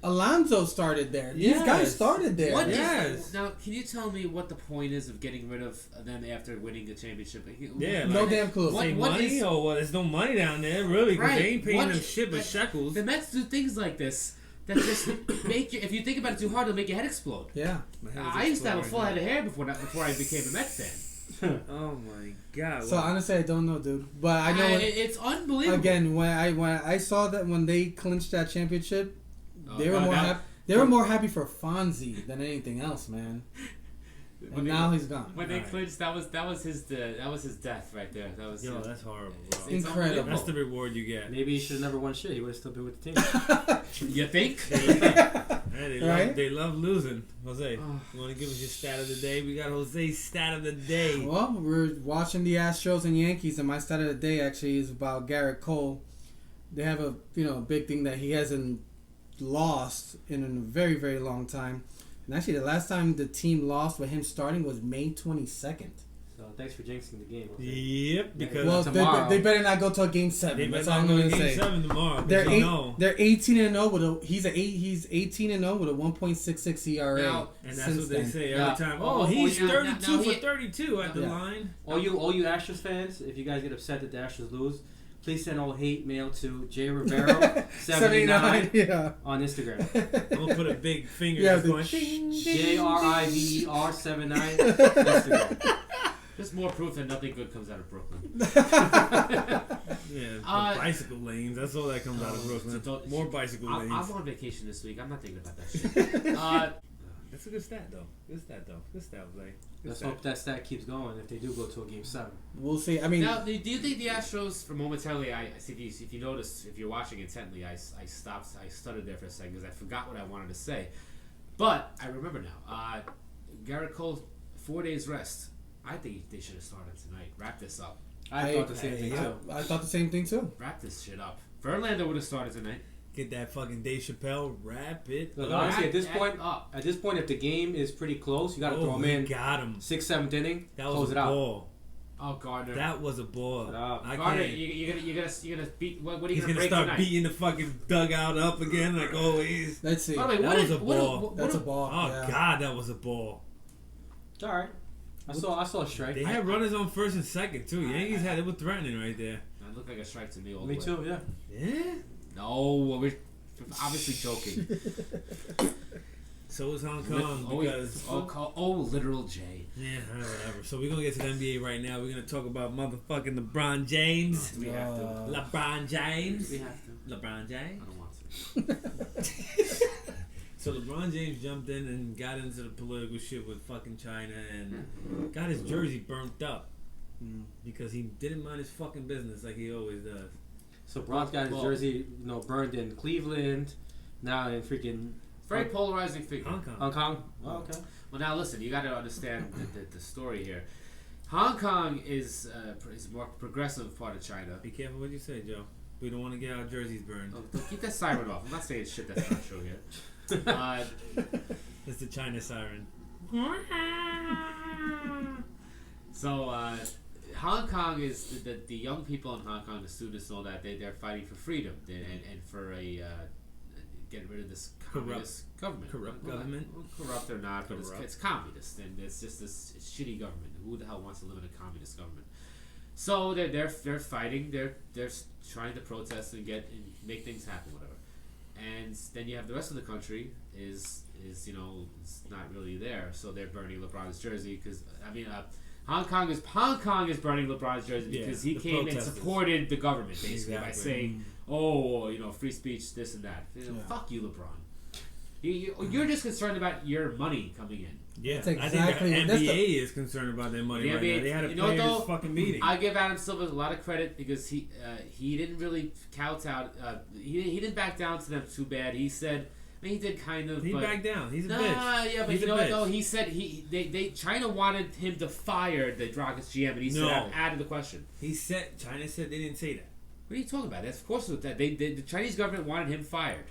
Alonzo started there. These Yes. guys started there. What Yes. now? Can you tell me what the point is of getting rid of them after winning the championship? Yeah, No like, damn clue. What- Save what money is- or what? There's no money down there, really, because Right. they ain't paying What them is- shit but shekels. The Mets do things like this that just make you. If you think about it too hard, it'll make your head explode. Yeah. I used to have a full head of hair before I became a Mets fan. Oh my god. So honestly, I don't know, dude. But I know It's unbelievable. again when I saw that when they clinched that championship, they were God, more that- happy. They were more happy for Fonzie than anything else, man. And now he's gone. When they Alright. clinched, that was his death right there. That was Yo, that's horrible, bro. it's Incredible. unbelievable. That's the reward you get. Maybe he should have never won shit. He would have still been with the team. You think? Hey, Right? they love losing. Jose, you want to give us your stat of the day? We got Jose's stat of the day. Well, we're watching the Astros and Yankees, and my stat of the day actually is about Garrett Cole. They have a big thing that he hasn't lost in a very, very long time. And actually, the last time the team lost with him starting was May 22nd. So thanks for jinxing the game. Jose. Yep, because Well, tomorrow. they better not go to a game they 7. might That's all not I'm go to gonna Game say. 7 tomorrow. They're Know. they're 18-0 with a he's 18-0 with a 1.66 ERA. Now- And that's since what they then. say Now- every time. Oh, Oh, he's now- 32 now for he- 32 at the Yeah. line. All you Astros fans, if you guys get upset that the Astros lose, please send all hate mail to J Rivero 79 yeah. on Instagram. I'm gonna put a big finger Yeah, that's the- going. Ding, JRIVER 79 Instagram. Just more proof that nothing good comes out of Brooklyn. Yeah, the Uh, bicycle lanes. That's all that comes out of Brooklyn. so don't- More bicycle I'm lanes. on vacation this week. I'm not thinking about that shit. That's a good stat, though. Good stat, Blake. Good Let's stat. hope that stat keeps going if they do go to a game 7. We'll see. I mean, Now, do you think the Astros, for momentarily, if you notice, if you're watching intently, I stopped, I stuttered there for a second because I forgot what I wanted to say. But I remember now. Garrett Cole, 4 days rest. I think they should have started tonight. Wrap this up. I thought the same thing too. I thought the same thing too. Wrap this shit up. Verlander would have started tonight. Get that fucking Dave Chappelle, wrap it. Look, up. honestly, at this Act point, up. if the game is pretty close, you got to throw him we in got him. 6th, 7th inning, That close was it a out. ball. Oh, Gardner. That was a ball. Shut up. I Gardner, can't. you're gonna beat. What are you He's gonna gonna break start tonight? beating the fucking dugout up again, like always. Let's see. By the way, That what was is- a what- ball. what- That's a what- ball. Oh yeah. God, that was a ball. It's all right. I saw a strike. They had runners on first and second too. Yankees had it was threatening right there. That looked like a strike to me. All Me the way. too. Yeah. Yeah. No, we're obviously joking. So was Hong Kong because Literal J. yeah, whatever. So we're gonna get to the NBA right now. We're gonna talk about motherfucking LeBron James. We have to. LeBron James. We have to. LeBron I James. don't want to. So LeBron James jumped in and got into the political shit with fucking China and got his jersey burnt up because he didn't mind his fucking business like he always does. So Bron's got his jersey, burned in Cleveland, now in freaking Very polarizing figure. Hong Kong. Hong Kong. Oh, okay. Well, now listen, you got to understand the story here. Hong Kong is a more progressive part of China. Be careful what you say, Joe. We don't want to get our jerseys burned. Don't keep that siren off. I'm not saying shit that's not true here. It's the China siren. So Hong Kong is the young people in Hong Kong, the students and all that. They're fighting for freedom and for a getting rid of this communist government. Corrupt government? Well, corrupt or not, but Corrupt. it's communist, and it's just this shitty government. Who the hell wants to live in a communist government? So they're fighting. They're trying to protest and make things happen, whatever. And then you have the rest of the country is it's not really there. So they're burning LeBron's jersey because Hong Kong is burning LeBron's jersey because he the came protesters. and supported the government basically by Exactly. saying, free speech, this and that. Fuck you, LeBron. You're just concerned about your money coming in. Yeah, That's I exactly- think the that's NBA is concerned about their money The right NBA now. They had a you know what, players' though? fucking meeting. I give Adam Silver a lot of credit because he didn't really kowtow. He didn't back down to them too bad. He said, I mean, he did kind of. He but backed down. He's a bitch. Yeah, but He's you a know what bitch. though? He said China wanted him to fire the Rockets GM, and he said I'm out of the question. China said they didn't say that. What are you talking about? That's of course that the Chinese government wanted him fired.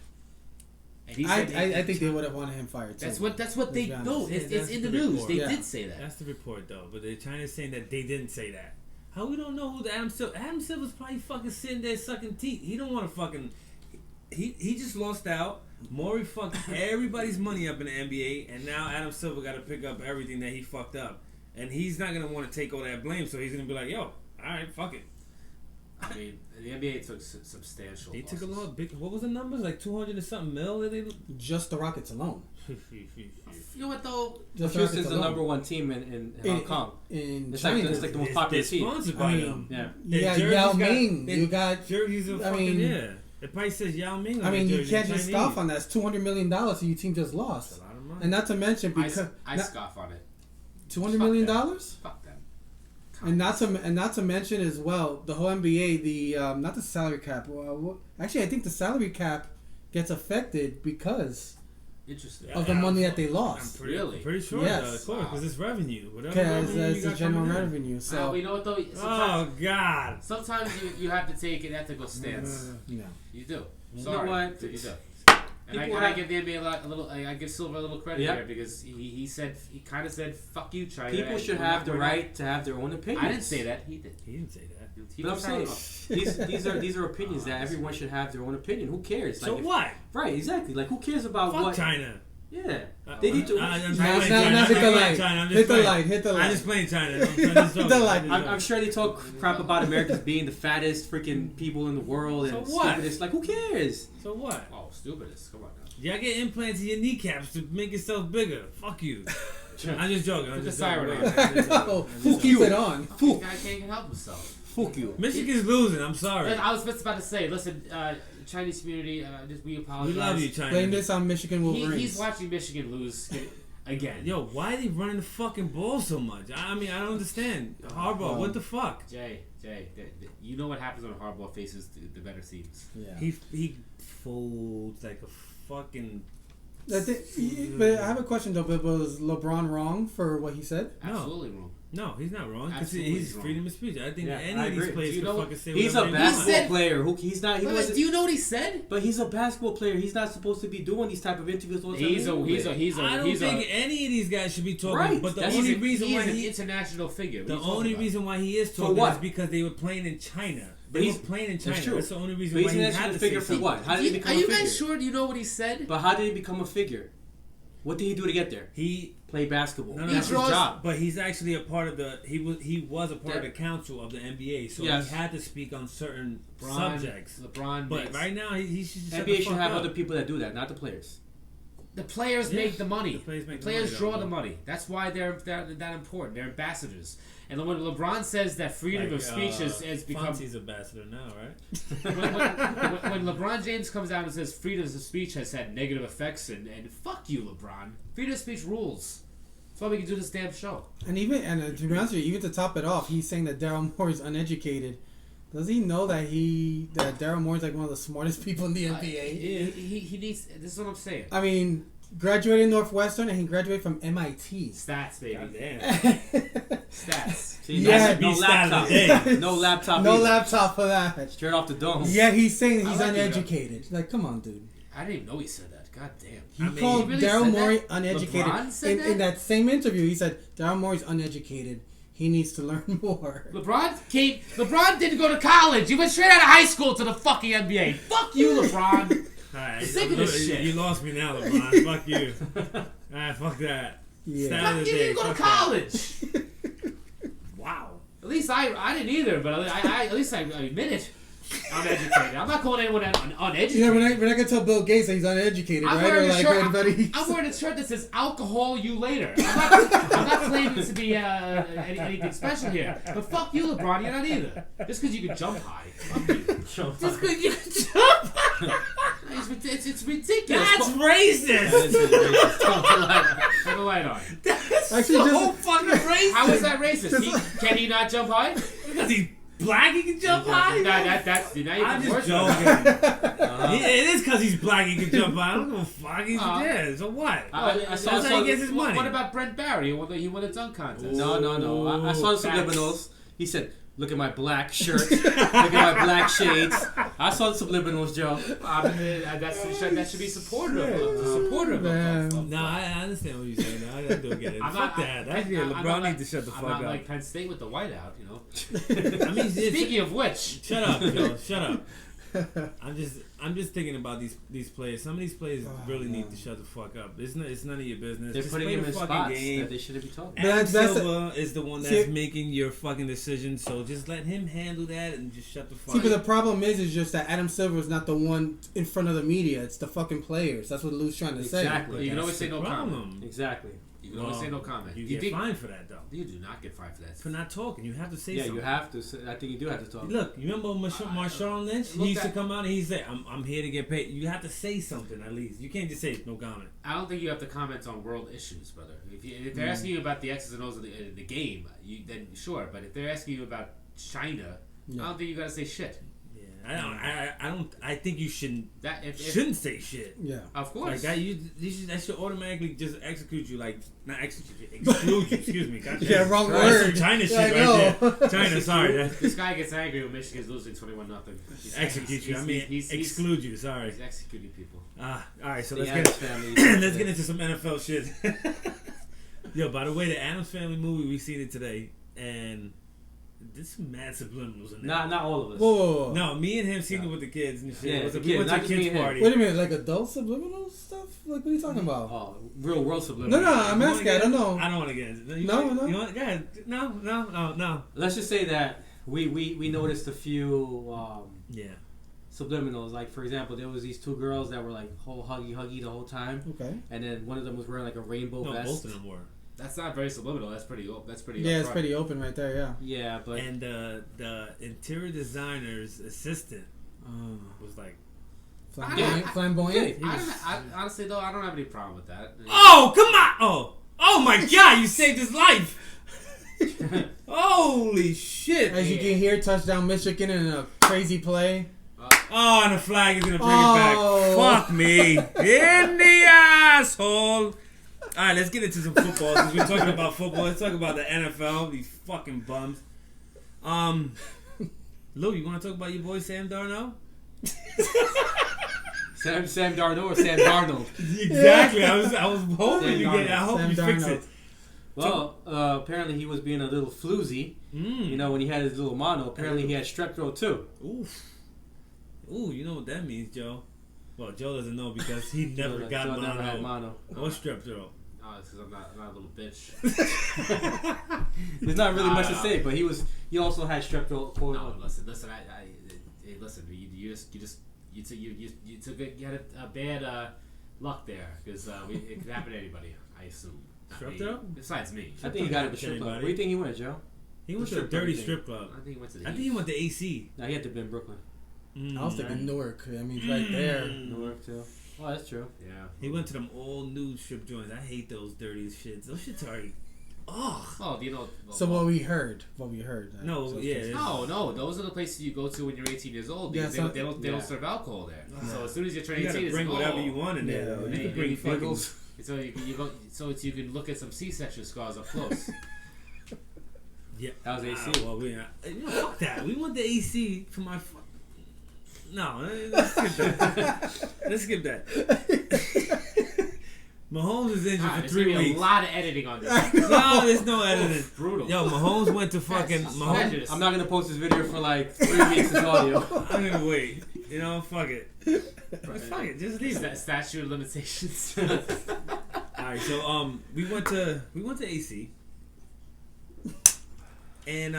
And he I said think they would have wanted him fired too. That's what they know. It's in the news. They did say that. That's the report though. But China's saying that they didn't say that. How we don't know who the Adam Silver's probably fucking sitting there sucking teeth. He don't want to fucking. He just lost out. Maury fucked everybody's money up in the NBA, and now Adam Silver got to pick up everything that he fucked up, and he's not gonna want to take all that blame. So he's gonna be like, "Yo, all right, fuck it." I mean, the NBA took substantial. He losses. took a lot of big. What was the numbers? Like 200 and something mil that they. Just the Rockets alone. You know what though? Just Houston's the number one team in Hong Kong. In It's China. like the most popular team. Sponsored by them. Yeah. You got Yao Ming. You got. jerseys. Are I fucking, mean, yeah. It probably says Yao Ming. On I mean, the you jersey, can't just Chinese. scoff on that. It's $200 million that your team just lost. That's a lot of money. And not to mention because I scoff on it. $200 million. Fuck them. And not to mention as well, the whole NBA, the not the salary cap. Actually, I think the salary cap gets affected because Interesting. of the money that they I'm lost. pretty sure. Yes. Of course, because it's revenue. Whatever Because revenue you it's the got general coming in. revenue. So you know what though? Oh Sometimes, God. sometimes you have to take an ethical stance. yeah. You do. You Sorry. know what? You do. And People I have- give the NBA a little. I give Silver a little credit Yeah. here because he kind of said "fuck you, China." People and should we're have not- the we're not- right to have their own opinions. I didn't say that. He did. He didn't say that. He But I'm was saying saying. these are opinions that everyone should have their own opinion. Who cares? So if- what? Right, exactly. Like who cares about Fuck what? China. Yeah, they need to. I'm just Now, playing now, China. now I'm hit just the playing light. China. I'm just Hit the playing- light. Hit the I'm light. just playing China. I'm just The light. I'm sure they talk crap about Americans being the fattest freaking people in the world and So what? stupidest. Like who cares? So what? Oh, stupidest! Come on now. Y'all get implants in your kneecaps to make yourself bigger. Fuck you. I'm just joking. I'm Put just the siren joking. on. I know. Who Fuck keeps you. it on? The guy can't help himself. Fuck you. Michigan's losing. I'm sorry. I was just about to say, listen, Chinese community, we apologize. We love you, China. Blame this on Michigan Wolverines. He's watching Michigan lose again. Yo, why are they running the fucking ball so much? I mean, I don't understand. Harbaugh, what the fuck? Jay, you know what happens when Harbaugh faces the better teams. Yeah. He folds like a fucking. But I have a question though. But was LeBron wrong for what he said? No. Absolutely wrong. No, he's not wrong. Because Absolutely he's wrong. freedom of speech. I think Yeah, any I of these agree. players Do you can know- fucking say He's whatever a they basketball want. player. He's not. He Wait, wasn't. do you know what he said? But he's a basketball player. He's not supposed to be doing these type of interviews all the time. He's a I don't think any of these guys should be talking. Right, But the that's- only he's reason why an he international figure. What the are you talking only about? reason why he is For talking what? is because they were playing in China. They He's- were playing in China. That's true. That's the only reason But why he's he an had national to figure say for what? something. How did he become Are a you figure? guys sure you know what he said? But how did he become a figure? What did he do to get there? He Play basketball. No, no, That's he his draws- job. But he's actually a part of the. He was a part of the council of the NBA, so Yes. he had to speak on certain LeBron, subjects. LeBron But makes, right now, he should just shut NBA the should fuck have up. other people that do that, not the players. the players Yeah. make the money. The players make the players money, draw though. the money. That's why they're that important. They're ambassadors. And when LeBron says that freedom of speech has become Fonzie's ambassador now, right? when LeBron James comes out and says freedom of speech has had negative effects, and fuck you, LeBron. Freedom of speech rules. That's why we can do this damn show. And to be honest with you, even to top it off, he's saying that Daryl Morey is uneducated. Does he know that Daryl Morey is like one of the smartest people in the NBA? He needs. This is what I'm saying. I mean, graduated Northwestern and he graduated from MIT. Stats, baby. God damn. Stats. See, Yeah, no stat of laptop. the day. No laptop. No either. laptop for that. Straight off the dome. Yeah, he's saying I he's like it, uneducated. Like, come on, dude. I didn't even know he said that. God damn. He I mean, called he really Daryl said Morey that? uneducated. LeBron said In that same interview, he said Daryl Morey's uneducated. He needs to learn more. LeBron didn't go to college. He went straight out of high school to the fucking NBA. Fuck you, LeBron. Alright, Sick of this shit. You lost me now, LeBron. Fuck you. Alright, fuck that. Yeah. Stat of Fuck the you day. didn't go to Fuck that. college. Wow. At least I didn't either, but at least I admit it. Uneducated. I'm not calling anyone uneducated. Yeah, we're not gonna tell Bill Gates that he's uneducated, I'm right? wearing Or a like shirt. everybody. I'm wearing a shirt that says "Alcohol you later." I'm not claiming to be anything special here. But fuck you, LeBron. You're not either. Just because you can jump high. Fuck you. Just because you can jump high. It's ridiculous. That's racist! Turn the light on. Actually, So just fucking racist! How is that racist? Can he not jump high? Because he's black he can jump high? That's now you I'm can just work joking. It is because he's black he can jump high. I don't give a fuck. He's dead. So what? I saw That's how he gets his money. What about Brent Barry? He won a dunk contest. No. I saw the subliminals. He said, "Look at my black shirt. Look at my black shades." I saw the subliminals, Joe. That should be supportive of. No, I understand what you're saying. I do get it. Fuck that. LeBron needs to shut the fuck up. I'm not like Penn State with the whiteout, you know. I mean, Speaking of which, shut up, Joe. Shut up. I'm just thinking about these players. Some of these players really need to shut the fuck up. It's none of your business. They're just putting play him the in fucking spots game. that they shouldn't be talking. Adam That's Silver is the one that's making your fucking decisions. So just let him handle that and just shut the fuck up. See, but the problem is just that Adam Silver is not the one in front of the media. It's the fucking players. That's what Lou's trying to say. Exactly. you can always say no problem. comment. Exactly. You can always say no comment. You get fined for that, though. You do not get fined for that. For not talking. You have to say Yeah, something. you have to. I think you do have to talk. Look, you remember Marshawn Lynch? He used to come out and he'd say, I'm here to get paid. You have to say something at least. You can't just say no comment. I don't think you have to comment on world issues, brother. If they're asking you about the X's and O's of the game, then sure. But if they're asking you about China, I don't think you gotta say shit. I think you shouldn't say shit. Yeah, Like of course. that should automatically just execute you. Like not execute you, exclude you. Excuse me. Gotcha. Yeah, wrong That's word. some China shit Yeah, right there. China, sorry. This guy gets angry when Michigan's losing 21-0. Execute you. I mean, exclude you. Sorry. He's executing people. All right. So The let's Addams get family. let's get into some NFL shit. Yo, by the way, the Addams Family movie, we seen it today, and there's some mad subliminals in there. Not all of us. Whoa. No, me and him seen it with the kids and shit. Yeah, It was the we kids, went not to a just me kids and him. party. Wait a minute, like adult subliminal stuff? Like, what are you talking about? Oh, real world subliminal. No, I'm asking. I don't know. I don't want to get into it. No. You want, go ahead. No. Let's just say that we noticed a few Yeah. subliminals. Like, for example, there was these two girls that were like whole huggy the whole time, Okay. and then one of them was wearing like a rainbow No, vest. both of them were. That's not very subliminal. That's pretty. Yeah, it's upfront. pretty open right there. Yeah. Yeah, but And the interior designer's assistant was like, Flamboyant. Honestly, though, I don't have any problem with that. "Oh, come on! Oh my God! You saved his life! Holy shit!" As you can hear, touchdown Michigan in a crazy play. Oh, and the flag is gonna bring Oh. it back. Fuck me in the asshole. All right, let's get into some football. Since we're talking about football, let's talk about the NFL. These fucking bums. Lou, you want to talk about your boy Sam Darnold? Sam Darnold or Sam Darnold? Exactly. I was hoping Sam you Darnold. get. I hope Sam you fix Darnold. it. Well, apparently he was being a little floozy. You know, when he had his little mono, apparently he had strep throat too. Ooh, you know what that means, Joe? Well, Joe doesn't know because he never got Joe mono. never had mono. Or strep throat. No, it's because I'm not a little bitch. There's not really much to say, but he also had strep throat. No, listen. Listen. You had a bad luck there because it could happen to anybody. I assume. Strep throat? Besides me. I think he got it to strip club. Where do you think he went, Joe? He went to a dirty strip club. I think he went to the. I think he went to AC. No, he had to be in Brooklyn. I was thinking Newark. I mean, it's right there. Newark too. Oh, that's true. Yeah. He went to them all nude strip joints. I hate those dirty shits. Those shits are. Oh. Oh, do you know? So what we heard. No, So yeah. No. Those are the places you go to when you're 18 years old. Because Yeah, they don't serve alcohol there. So as soon as you turn You 18, gotta it's bring whatever oh. you want in there. Yeah, Though. yeah. You can bring fucking. So you go. So you can look at some C-section scars up close. Yeah, That was AC. Well, fuck that. We went to AC for my. No, let's skip that. Let's skip that. Mahomes is injured for There's 3 gonna be weeks. a lot of editing on this. No, there's no editing. Brutal. Yo, Mahomes went to fucking. Mahomes. I'm not gonna post this video for like 3 weeks as audio. I'm gonna wait. You know, fuck it. Fuck it. Just leave it. Statute of limitations. All right, so we went to AC, and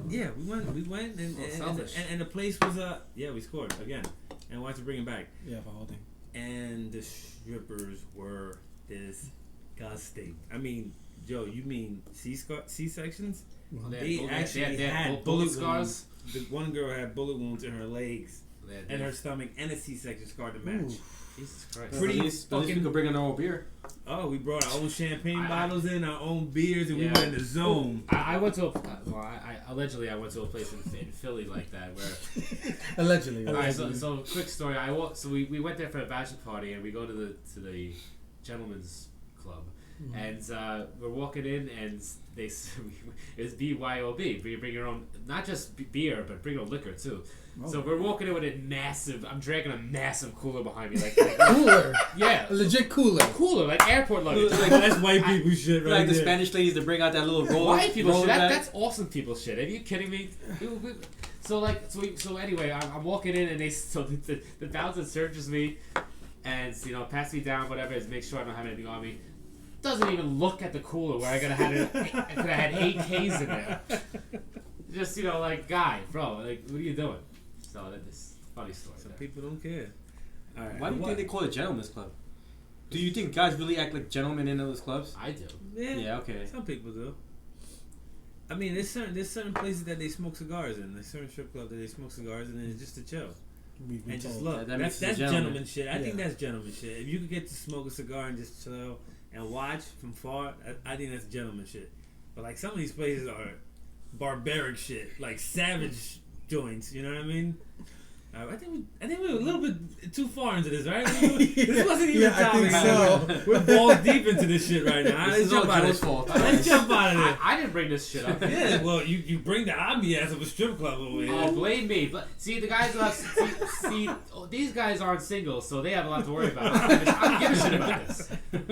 yeah, we went and the place was we scored again, and wanted to bring it back. Yeah, for holding. And the strippers were disgusting. I mean, Joe, you mean C-sections? They actually had bullet scars. The one girl had bullet wounds in her legs and her stomach, and a C-section scar to match. Ooh. Jesus Christ. Pretty At least we fucking. could bring in our own beer. Oh, we brought our own champagne bottles in, our own beers, and we went in the zone. I went to allegedly I went to a place in Philly like that where. Allegedly. All right, so quick story. We went there for a bachelor party, and we go to the gentleman's club, and we're walking in, and it's BYOB. You bring your own, not just beer, but bring your own liquor too. Oh. So we're walking in with a massive. I'm dragging a massive cooler behind me, like cooler. Yeah, a legit cooler, like airport luggage. Like, that's white people shit, right? Like the there. Spanish ladies that bring out that little roller. White people shit. Bag. That's awesome people shit. Are you kidding me? So anyway, I'm walking in, and the bouncer searches me, and pass me down, whatever, to make sure I don't have anything on me. Doesn't even look at the cooler where I could have had 8 Ks in there. Just like, guy, bro, like, what are you doing? So that's a funny story. Some people don't care. All right. Why do you think they call it gentlemen's club? Do you think guys really act like gentlemen in those clubs? I do. Yeah. Okay. Some people do. I mean, there's certain places that they smoke cigars in. There's certain strip clubs that they smoke cigars in, and it's just to chill. And just look. That's gentleman shit. I think that's gentleman shit. If you could get to smoke a cigar and just chill and watch from far, I think that's gentleman shit. But like some of these places are barbaric shit, like savage joints. You know what I mean? I think we were a little bit too far into this, right? This wasn't even a topic. So. We're balls deep into this shit right now. Let's jump out of this. Let's jump out of this. I didn't bring this shit up. Yeah, well, you bring the ambiance of a strip club over here. Oh, blame me. But see, the guys these guys aren't single, so they have a lot to worry about. I don't give a shit about this.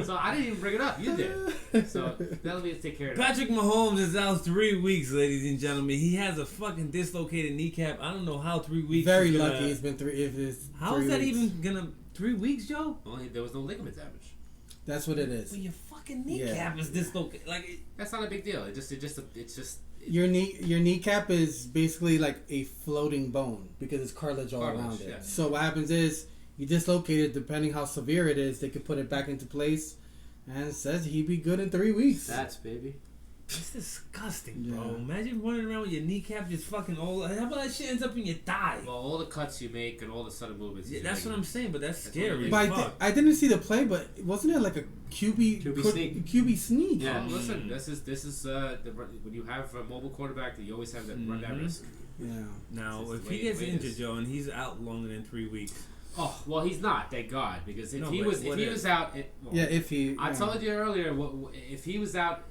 So I didn't even bring it up. You did. So let me take care of it. Patrick Mahomes is out 3 weeks, ladies and gentlemen. He has a fucking dislocated kneecap. I don't know how 3 weeks. Very lucky he's been 3. How is that even gonna 3 weeks, Joe? Well, there was no ligament damage. That's what it is. But your fucking kneecap is dislocated. Like that's not a big deal. It's just your kneecap is basically like a floating bone because it's cartilage all around it. Yeah. So what happens is you dislocate it. Depending how severe it is, they can put it back into place. And it says he'd be good in 3 weeks. That's baby. It's disgusting, bro. Imagine running around with your kneecap just fucking all. How about that shit ends up in your thigh? Well, all the cuts you make and all the sudden movements. Yeah, that's what I'm saying, but that's scary. But I didn't see the play, but wasn't it like a QB sneak? Yeah. Oh, listen, this is when you have a mobile quarterback, you always have that run that risk. Yeah. Now, if he gets injured, Joe, and he's out longer than 3 weeks. Oh well, he's not. Thank God, because if he was out, I told you earlier, if he was out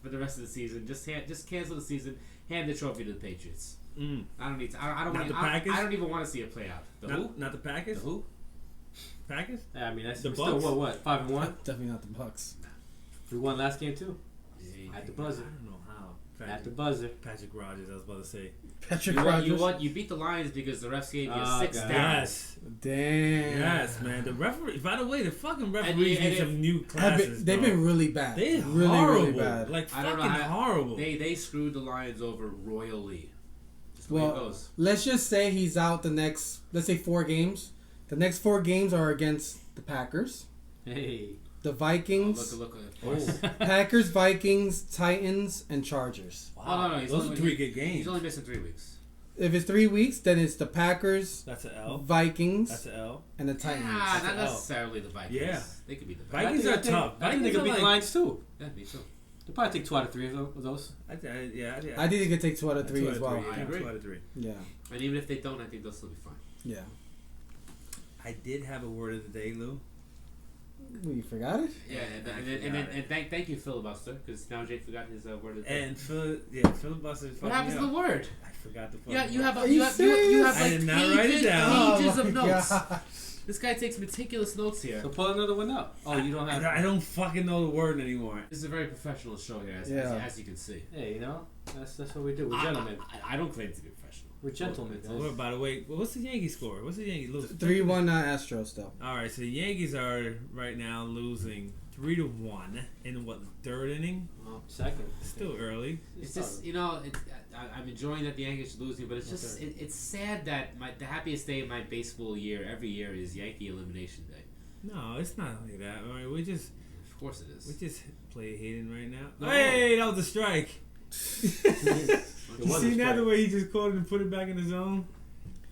for the rest of the season, just cancel the season, hand the trophy to the Patriots. I don't need to. I don't even want to see it play out. Not the Packers. The who? Packers? Yeah, I mean that's the still Bucks? what 5-1. Definitely not the Bucks. We won last game too. Yeah, At the buzzer. I don't know how. At the buzzer. Patrick Rogers, I was about to say. Patrick Rogers. You beat the Lions because the refs gave you a 6 down. Yes. Damn. Yes, man. The referee. By the way, the fucking referees need some new classes. They've been really bad. They're really, horrible. really bad. Like fucking horrible. They screwed the Lions over royally. Well, let's just say he's out the next. Let's say 4 games. The next 4 games are against the Packers. Hey. The Vikings. Look. Packers, Vikings, Titans, and Chargers. Wow. No. Those are 3 good games. He's only missing 3 weeks. If it's 3 weeks, then it's the Packers. That's an L. Vikings. That's an L. And the Titans. Not necessarily the Vikings. Yeah. They could be the Vikings are tough. I think they could beat the Lions too. Yeah, me too. They'll probably take 2 out of 3 of those. I think they could take 2 out of 3 as well. I agree. 2 out of 3. Yeah. And even if they don't, I think they'll still be fine. Yeah. I did have a word of the day, Lou. You forgot it? Yeah, and thank you, FiLiBuster, because now Jake forgot his word of the day. And FiLiBuster. What happens to the word? I forgot the. Yeah, you have Are you you have serious? I did not write it down. pages of Oh, notes. gosh. This guy takes meticulous notes here. So pull another one out. Oh, you don't have. I don't fucking know the word anymore. This is a very professional show here, as you can see. Hey, that's what we do. We're gentlemen. I don't claim to be professional. We're gentlemen. Well, by the way, what's the Yankees score? What's the Yankees losing? 3-1 Astros still. All right, so the Yankees are right now losing 3-1 in what, the 3rd inning? Second. Still early. It's just I'm enjoying that the Yankees are losing, but it's just it's sad that the happiest day of my baseball year every year is Yankee Elimination Day. No, it's not like that. All right, Of course it is. We just play Hayden right now. No. Hey, that was a strike. You see that the way he just caught it and put it back in the zone?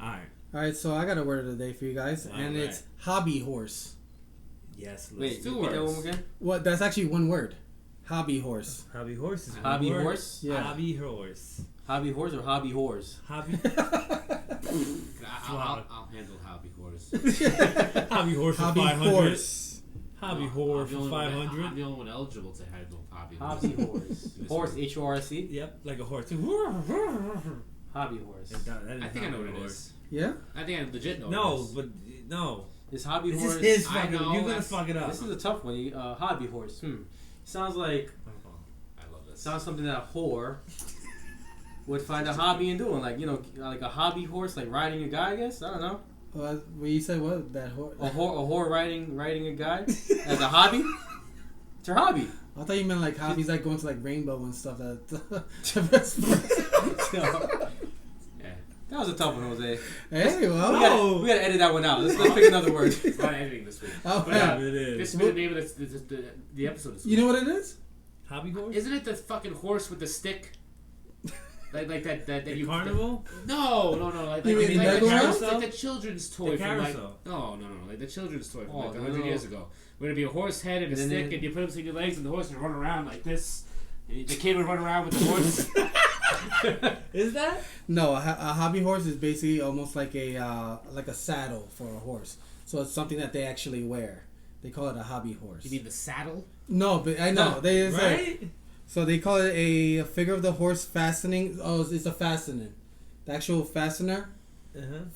All right. All right, so I got a word of the day for you guys, and it's hobby horse. Yes, Wait, let's two repeat that words. one again. What? That's actually one word. Hobby horse. Hobby horse is Hobby one word. horse? Yeah. Hobby horse. Hobby horse or hobby whores? Hobby. I'll handle hobby horse. Hobby horse for Hobby 500. horse. Hobby horse I'm the for only one- 500. I'm the only one eligible to handle hobby horse. Hobby horse. Horse, H-O-R-S-E? Yep, like a horse. Hobby horse. I think I know what it is. Yeah. I think I legit know No, what it is. but no. This hobby This horse. is his I fucking. know, You're gonna that's- fuck it up. This is a tough one. Hobby horse. Sounds like I love this. sounds something that a whore would find a hobby in doing. Like, like a hobby horse, like riding a guy, I guess. I don't know. Well, you said what? That horse? A whore riding a guy as a hobby? It's her hobby. I thought you meant like hobbies like going to like Rainbow and stuff. Yeah. That was a tough one, Jose. Hey, well. We gotta edit that one out. Let's pick another word. It's not editing this week. Oh, But, yeah. it is. this will be the name of the episode this week. You know what it is? Hobby horse. Isn't it the fucking horse with the stick? Like that The you carnival. No. Like, You mean like, the carousel? like the children's toy The from like carousel. no, like the children's toy from Oh, like 100 no. years ago. Where it'd be a horse head and a And then stick, they- and you put them between your legs, and the horse would run around like this. And the kid would run around with the horse. Is that? No, a hobby horse is basically almost like a saddle for a horse. So it's something that they actually wear. They call it a hobby horse. You mean the saddle? No, but I know they it's like- Right? so they call it a figure of the horse fastening. Oh, it's a fastening. The actual fastener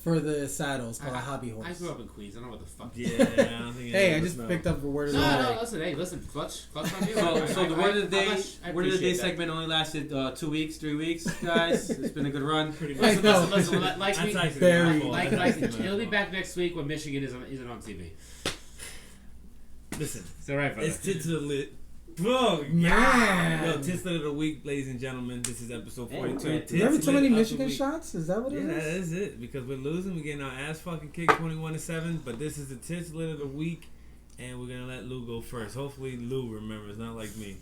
for the saddle is called a hobby horse. I grew up in Queens. I don't know what the fuck. Yeah. I don't think Hey, I any of just us picked know. up a word of the No, day. listen, clutch on you. So the word of the day, I word of the day appreciate that. segment only lasted 2 weeks, 3 weeks, guys. It's been a good run. Pretty I much. know. Listen, like That's we, actually Very- my fault. like That's actually my it'll be fault. back next week when Michigan isn't on TV. Listen, It's alright, brother. it's tits of the lit. Bro, Man. Yo, tits of the week, ladies and gentlemen. This is episode 42. Hey, Tits You having too many lit of the Michigan week. shots? Is that what Yeah, it that is? is it. Because we're losing. We're getting our ass fucking kicked 21-7. But this is the tits lit of the week. And we're going to let Lou go first. Hopefully Lou remembers, not like me.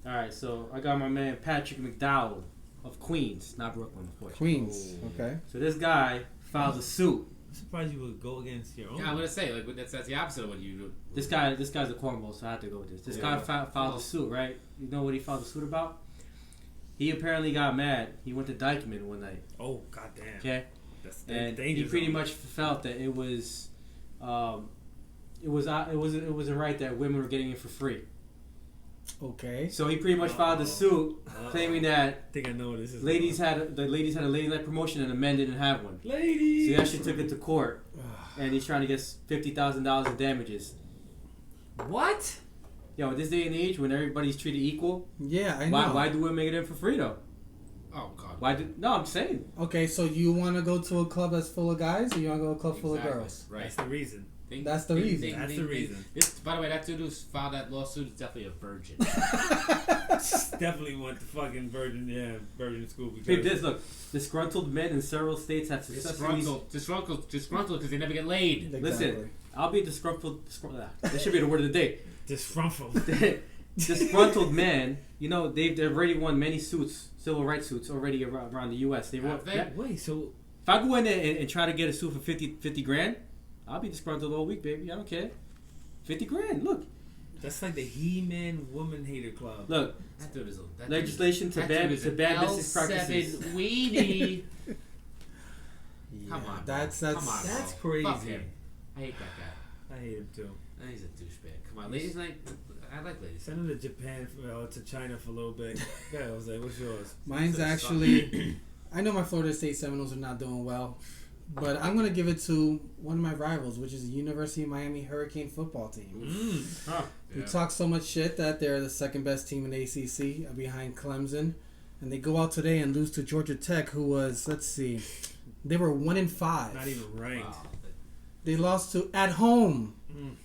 All right, so I got my man Patrick McDowell of Queens, not Brooklyn, unfortunately. Queens. Okay. So this guy filed a suit. I'm surprised you would go against your own. Yeah, I'm gonna say like that's the opposite of what you do. This guy's a cornball, so I have to go with this. This guy filed a suit, right? You know what he filed a suit about? He apparently got mad. He went to Dykeman one night, Oh, goddamn. okay? That's And danger he pretty zone. much felt that it wasn't right that women were getting it for free. Okay. So he pretty much filed a suit claiming that I think I know what this is. the ladies had a lady night promotion and the men didn't have one. Ladies! So he actually took it to court, and he's trying to get $50,000 in damages. What? Yo, at this day and age, when everybody's treated equal, Yeah, I know. why do women get it for free though? Oh God. No, I'm saying. Okay, so you want to go to a club that's full of guys, or you want to go to a club full of Exactly. girls? Right. That's the reason. That's the reason. That's the reason. This, by the way, that dude who filed that lawsuit is definitely a virgin. Definitely went to fucking virgin school Hey, because this look. Disgruntled men in several states have successfully. Disgruntled because they never get laid. Listen, I'll be disgruntled. That should be the word of the day. disgruntled. Disgruntled men. You know they've already won many suits, civil rights suits already around the U.S. They won. Have they? Yeah. Wait, so If I go in there and try to get a suit for 50 grand, I'll be disgruntled all week, baby. I don't care. 50 grand. Look. that's like the He-Man Woman Hater Club. Look. That dude is a Legislation to ban business practices. L7 weenie. Come on, That's Come on, That's bro. crazy. Fuck him. I hate that guy. I hate him too. He's a douchebag. Come on, ladies night. I like ladies. Send him to Japan, to China for a little bit. Yeah, Jose, what's yours? Mine's actually. I know my Florida State Seminoles are not doing well, but I'm gonna give it to one of my rivals, which is the University of Miami Hurricane football team. We talk so much shit that they're the second best team in the ACC behind Clemson, and they go out today and lose to Georgia Tech, who was they were 1-5. Not even ranked. Wow. They lost at home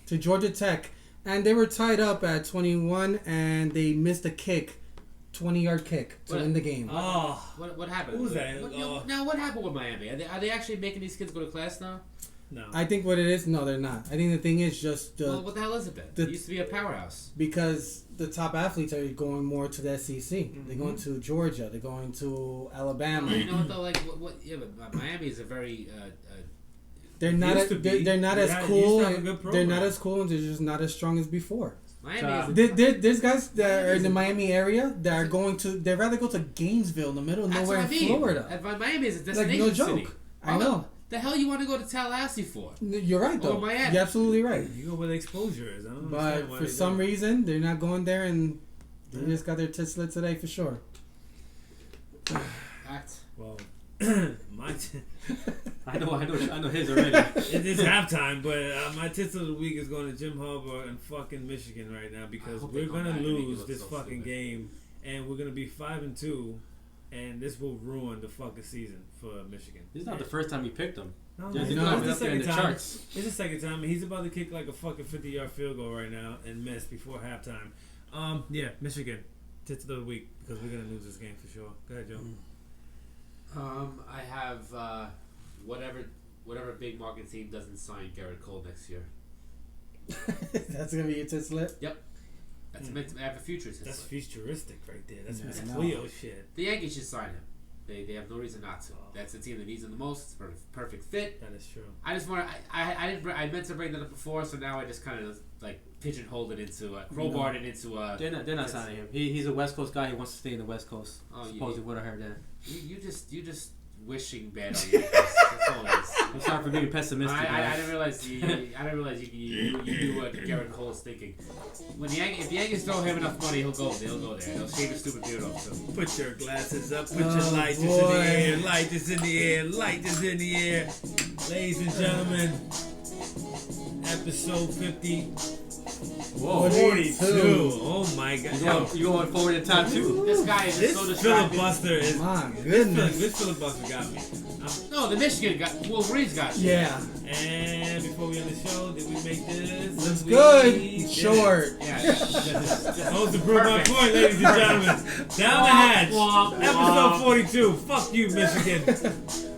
to Georgia Tech, and they were tied up at 21, and they missed a 20-yard kick to win the game. Oh, What happened? Who's that? Now, what happened with Miami? Are they actually making these kids go to class now? no. I think what it is, no, they're not. I think the thing is just Well, what the hell is it then? It used to be a powerhouse. because the top athletes are going more to the SEC. They're going to Georgia. They're going to Alabama. You know what though? Like what? Yeah, but Miami is a very They're not. Used to be. They're not They as had- cool. used to have a good They're program. not as cool, and they're just not as strong as before. Miami is There's guys that are in the Miami area that are going to. They'd rather go to Gainesville, in the middle of That's nowhere what I in mean. Florida. And Miami is a Like destination no joke. city. I know. The hell you want to go to Tallahassee for? You're right though. Or Miami. You're absolutely right. You go where the exposure is. I don't But understand why for they some don't. reason, they're not going there, and they Yeah. just got their tits lit today for sure. Fact. Well, my I know his already. it's halftime, but my tits of the week is going to Jim Harbaugh and fucking Michigan right now because I hope they we're come gonna back and make you lose look this so fucking stupid. game, and we're gonna be 5-2, and this will ruin the fucking season for Michigan. This is not the first time he picked them. No, Yeah, it's he's not not the up there in second the time. charts. It's the second time, and he's about to kick like a fucking 50-yard field goal right now and miss before halftime. Yeah, Michigan, tits of the week because we're gonna lose this game for sure. Go ahead, Joe. I have whatever big market team doesn't sign Garrett Cole next year. That's gonna be your tits lit. That's meant to have a future. That's futuristic right there. That's Yeah, Miss I know. Cleo shit. The Yankees should sign him. They have no reason not to. That's the team that needs him the most. It's perfect fit. That is true. I just want to. I meant to bring that up before, so now I just kind of like pigeonholed it into crowbarred it into. They're not signing him. He's a West Coast guy. He wants to stay in the West Coast. Oh, Supposedly, what I heard there. You just wishing bad on the Yankees. That's all it is. I'm sorry for being pessimistic. I didn't realize you knew what Garrett Cole's thinking. When if the Yankees throw him enough money, he'll go there. He'll shave his stupid beard off too. Put your glasses up. Put Oh, your lights in boy. the air. Light is in the air. Light is in the air. Ladies and gentlemen, episode 50. Whoa. 42. 42. Oh my god. You going forward in time too? This guy is just This so distracted. filibuster is. My goodness. This filibuster got me. No, the Michigan got Wolverines got you. Yeah. And before we end the show, did we make this? Looks We good. did. Short. Yeah. Supposed to prove my Perfect. point, ladies and gentlemen. Down the hatch. Womp, womp, Episode womp. 42. Fuck you, Michigan.